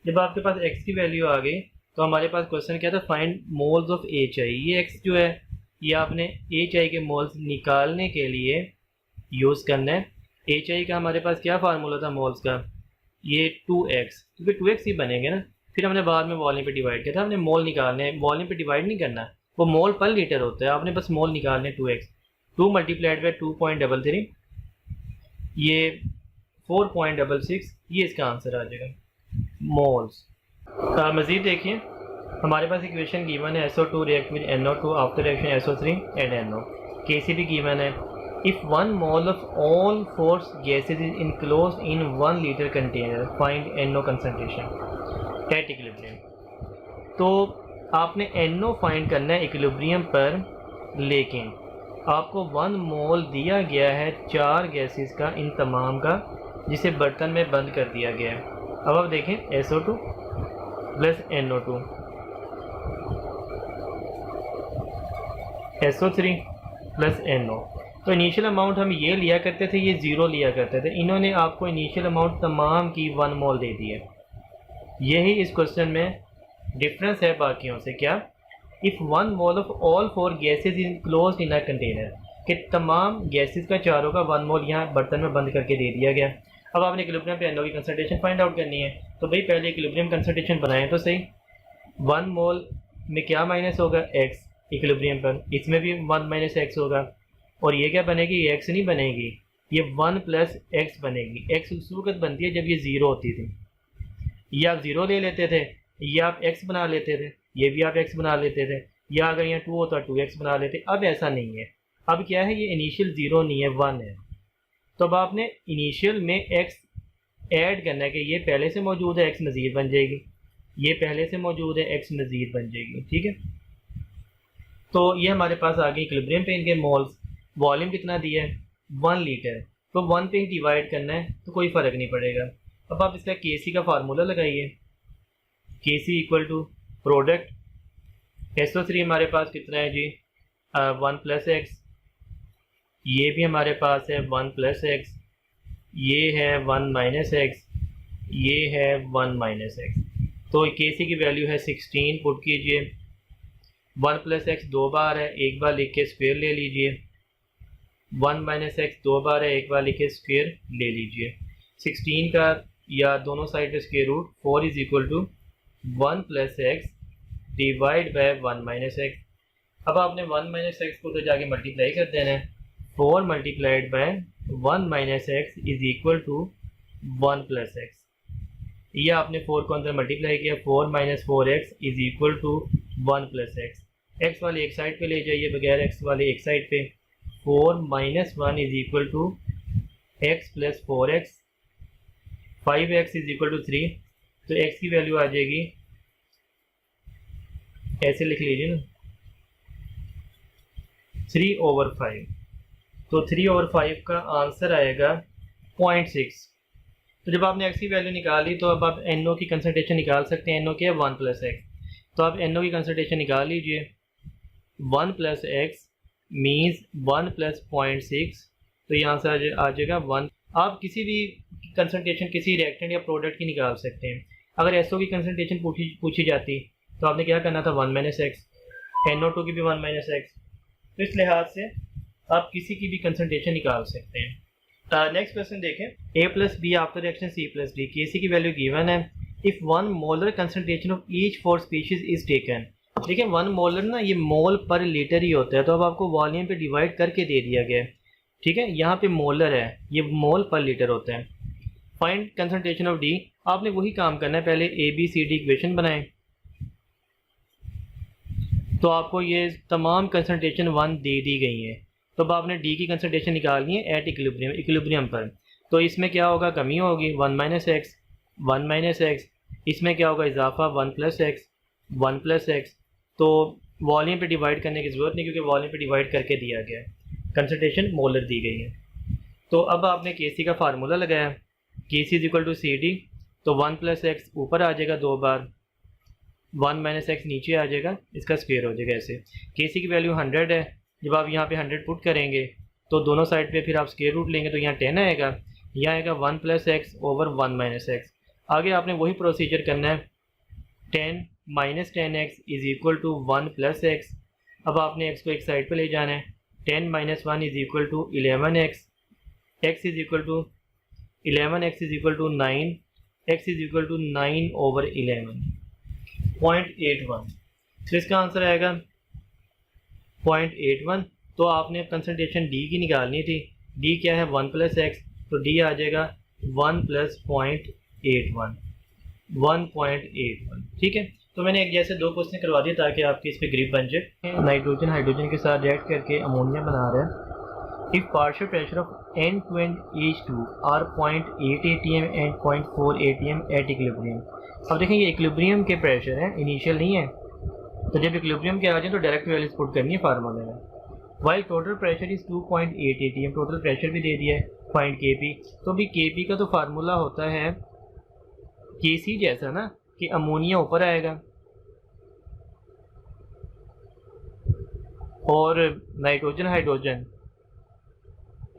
जब आपके पास x की वैल्यू आ गई तो हमारे पास क्वेश्चन क्या था, फाइंड मोल्स ऑफ HI। ये x जो है ये आपने HI के मोल्स निकालने के लिए यूज़ करना है। HI का हमारे पास क्या फार्मूला था मोल्स का, ये 2x, क्योंकि 2x ही बनेंगे ना। फिर हमने बाद में वॉल्यूम पे डिवाइड किया था, हमने मोल निकालने हैं, वॉल्यूम पे डिवाइड नहीं करना, वो मोल पर लीटर होता है, आपने बस मोल निकालने। 2x 2 मल्टीप्लाइड बाई 2.33, ये 4.66, ये इसका आंसर आ जाएगा मोल्स। मज़ीद देखिए, हमारे पास इक्वेशन गिवन है SO2 react with NO2 after reaction SO3 and NO। Kc भी गिवन है। If 1 mole of all 4 gases is enclosed in 1 litre container find NO concentration at equilibrium. तो आपने NO फाइंड करना है इक्विलिब्रियम पर, लेकिन आपको 1 मोल दिया गया है 4 गैसेस का, इन तमाम का, जिसे बर्तन में बंद कर दिया गया है। अब आप देखें SO2 plus NO2 SO3 plus NO। तो इनिशियल अमाउंट हम ये लिया करते थे, ये 0 लिया करते थे। इन्होंने आपको इनिशियल अमाउंट तमाम की 1 मोल दे दी है। यही इस क्वेश्चन में डिफरेंस है बाकियों से। क्या if 1 mole of all 4 gases is close in a container, कि तमाम गैसेज का चारों का 1 मोल यहाँ बर्तन में बंद करके दे दिया गया। अब आपने इक्विलिब्रियम पे NO की कंसंट्रेशन फाइंड आउट करनी है, तो भाई पहले इक्विलिब्रियम कंसंट्रेशन बनाएं तो सही। 1 मोल में क्या माइनस होगा, x इक्विलिब्रियम पर, इसमें भी 1 माइनस एक्स होगा, और ये क्या बनेगी, ये x नहीं बनेगी, ये 1 प्लस एक्स बनेगी। x उस वक्त बनती है जब ये ज़ीरो होती थी, ये आप ज़ीरो ले लेते थे, ये आप x बना लेते थे, ये भी आप x बना लेते थे, या अगर यहाँ 2 होता 2x बना लेते। अब ऐसा नहीं है, अब क्या है, ये इनिशियल ज़ीरो नहीं है, 1 है। तो अब आपने इनिशियल में x ऐड करना है कि ये पहले से मौजूद है, x मज़ीद बन जाएगी, ये पहले से मौजूद है, x मज़ीद बन जाएगी, ठीक है। तो ये हमारे पास आ गई इक्विलिब्रियम पे इनके मोल्स। वॉल्यूम कितना दिया है, 1 लीटर, तो 1 पे ही डिवाइड करना है, तो कोई फ़र्क नहीं पड़ेगा। अब आप इसका Kc का फार्मूला लगाइए, Kc equal to product SO3 हमारे पास कितना है जी, 1 प्लस एक्स, ये भी हमारे पास है 1 प्लस एक्स, ये है 1 माइनस एक्स, ये है 1 माइनस एक्स। तो Kc की वैल्यू है 16, पुट कीजिए। 1 प्लस एक्स 2 बार है, एक बार लिख के स्क्वेयर ले लीजिए। 1 माइनस एक्स 2 बार है, एक बार लिख के स्क्वेयर ले लीजिए। 16 का या दोनों साइड पे square root, 4 is equal to 1 plus x divide by 1 minus x. अब आपने 1 माइनस एक्स को तो जाके मल्टीप्लाई कर देना है, 4 multiplied by 1 minus x is equal to 1 plus x. ये आपने 4 को अंदर मल्टीप्लाई किया, 4 minus 4x is equal to 1 plus x. X वाले एक साइड पे ले जाइए, बगैर एक्स वाले एक साइड पे, 4 minus 1 is equal to x plus 4x, 5x is equal to 3। तो x की वैल्यू आ जाएगी, ऐसे लिख लीजिए ना, 3/5। तो 3/5 का आंसर आएगा 0.6। तो जब आपने x की वैल्यू निकाली तो अब आप NO की कंसंट्रेशन निकाल सकते हैं। NO क्या है, 1 प्लस एक्स। तो आप NO की कंसंट्रेशन निकाल लीजिए, 1 प्लस एक्स मीन्स 1 प्लस 0.6, तो यहाँ से आ जाएगा 1। आप किसी भी कंसंट्रेशन किसी रिएक्टेंट या प्रोडक्ट की निकाल सकते हैं। अगर SO की कंसंट्रेशन पूछी जाती तो आपने क्या करना था, 1 माइनस एक्स, NO2 की भी 1 माइनस एक्स। तो इस लिहाज से आप किसी की भी कंसंट्रेशन निकाल सकते हैं। नेक्स्ट क्वेश्चन देखें, A plus B after reaction C plus D, Kc की वैल्यू गिवन है। If 1 molar concentration of each 4 species is taken, देखिए 1 मोलर ना ये मोल पर लीटर ही होता है, तो अब आपको वॉल्यूम पे डिवाइड करके दे दिया गया है, ठीक है। यहाँ पे मोलर है, ये मोल पर लीटर होता है। फाइंड कंसंट्रेशन ऑफ D, आपने वही काम करना है, पहले ABCD इक्वेशन बनाएं, तो आपको ये तमाम कंसंट्रेशन 1 दे दी गई है। तो अब आपने D की कंसंट्रेशन निकालनी है एट इक्विलिब्रियम पर। तो इसमें क्या होगा, कमी होगी 1 माइनस एक्स, 1 माइनस एक्स, इसमें क्या होगा, इजाफा 1 प्लस एक्स, 1 प्लस एक्स। तो वॉल्यूम पे डिवाइड करने की ज़रूरत नहीं, क्योंकि वॉल्यूम पे डिवाइड करके दिया गया है, कंसंट्रेशन मोलर दी गई है। तो अब आपने Kc का फार्मूला लगाया, Kc is equal to CD, तो 1 प्लस एक्स ऊपर आ जाएगा 2 बार, 1 माइनस एक्स नीचे आ जाएगा, इसका स्क्वायर हो जाएगा ऐसे। Kc की वैल्यू 100 है, जब आप यहाँ पे 100 पुट करेंगे तो दोनों साइड पे फिर आप स्क्वायर रूट लेंगे, तो यहाँ 10 आएगा, यहाँ आएगा 1 plus x over 1 minus x. आगे आपने वही प्रोसीजर करना है, 10 minus 10x is equal to 1 plus x. अब आपने x को एक साइड पे ले जाना है, 10 minus 1 is equal to 11x, x is equal to 11x is equal to 9, x is equal to 9/11, 0.81। तो इसका आंसर आएगा 0.81। तो आपने कंसंट्रेशन D की निकालनी थी, D क्या है, 1 प्लस एक्स, तो D आ जाएगा 1 प्लस 0.81, 1.81, ठीक है। तो मैंने एक जैसे 2 क्वेश्चन करवा दिए ताकि आपकी इस पर ग्रिप बन जाए। नाइट्रोजन हाइड्रोजन के साथ रिएक्ट करके अमोनिया बना रहा है। If partial pressure of N2 and H2 are 0.8 atm and 0.4 atm at equilibrium. अब देखें ये इक्विलिब्रियम के प्रेशर है, इनिशियल नहीं है, तो जब इक्विलिब्रियम के आ जाए तो डायरेक्ट वैल्यूज पुट करनी है फार्मूले में। While total pressure is 2.8 atm, total pressure भी दे दिया है, फाइंड Kp। तो भी Kp का तो फार्मूला होता है Kc जैसा ना, कि अमोनिया ऊपर आएगा और नाइट्रोजन हाइड्रोजन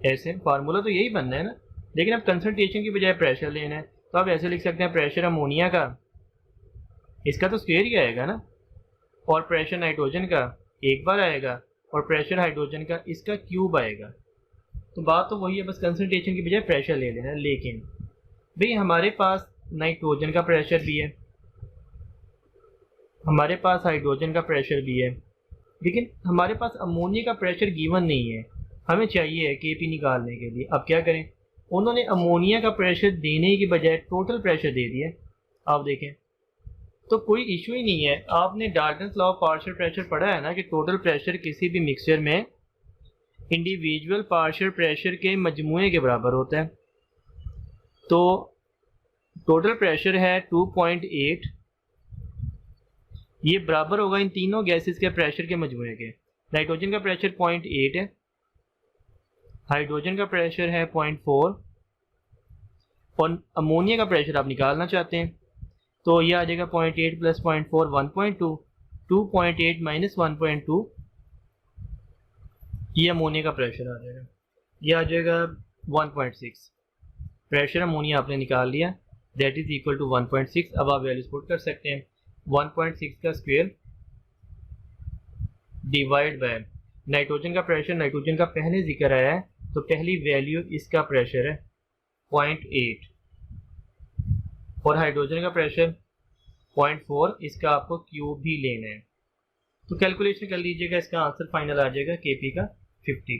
ऐसे, फार्मूला तो यही बनना है ना। लेकिन अब कंसंट्रेशन की बजाय प्रेशर लेना है, तो आप ऐसे लिख सकते हैं, प्रेशर अमोनिया का इसका तो स्क्वायर ही आएगा ना, और प्रेशर नाइट्रोजन का एक बार आएगा और प्रेशर हाइड्रोजन का इसका क्यूब आएगा। तो बात तो वही है, बस कंसंट्रेशन की बजाय प्रेशर ले लेना। लेकिन भाई हमारे पास नाइट्रोजन का प्रेशर भी है, हमारे पास हाइड्रोजन का प्रेशर भी है, लेकिन हमारे पास अमोनिया का प्रेशर गिवन नहीं है। हमें चाहिए केपी निकालने के लिए। अब क्या करें, उन्होंने अमोनिया का प्रेशर देने की बजाय टोटल प्रेशर दे दिया। आप देखें तो कोई इशू ही नहीं है। आपने Dalton's law of partial pressure पढ़ा है ना कि टोटल प्रेशर किसी भी मिक्सचर में इंडिविजुअल पार्शियल प्रेशर के मजमूए के बराबर होता है। तो टोटल प्रेशर है 2.8, ये बराबर होगा इन तीनों गैसेस के प्रेशर के मजमूए के। नाइट्रोजन का प्रेशर 0.8 है, हाइड्रोजन का प्रेशर है 0.4 और अमोनिया का प्रेशर आप निकालना चाहते हैं तो ये आ जाएगा 0.8 प्लस 0.4 1.2, 2.8 माइनस 1.2, ये अमोनिया का प्रेशर आ जाएगा, ये आ जाएगा 1.6। प्रेशर अमोनिया आपने निकाल लिया, दैट इज इक्वल टू 1.6। अब आप वैल्यूज पुट कर सकते हैं। 1.6 का स्क्वायर डिवाइड बाय नाइट्रोजन का प्रेशर, नाइट्रोजन का पहले जिक्र आया है तो पहली वैल्यू इसका प्रेशर है 0.8 और हाइड्रोजन का प्रेशर 0.4, इसका आपको क्यूब भी लेना है। तो कैलकुलेशन कर लीजिएगा, इसका आंसर फाइनल आ जाएगा केपी का 50।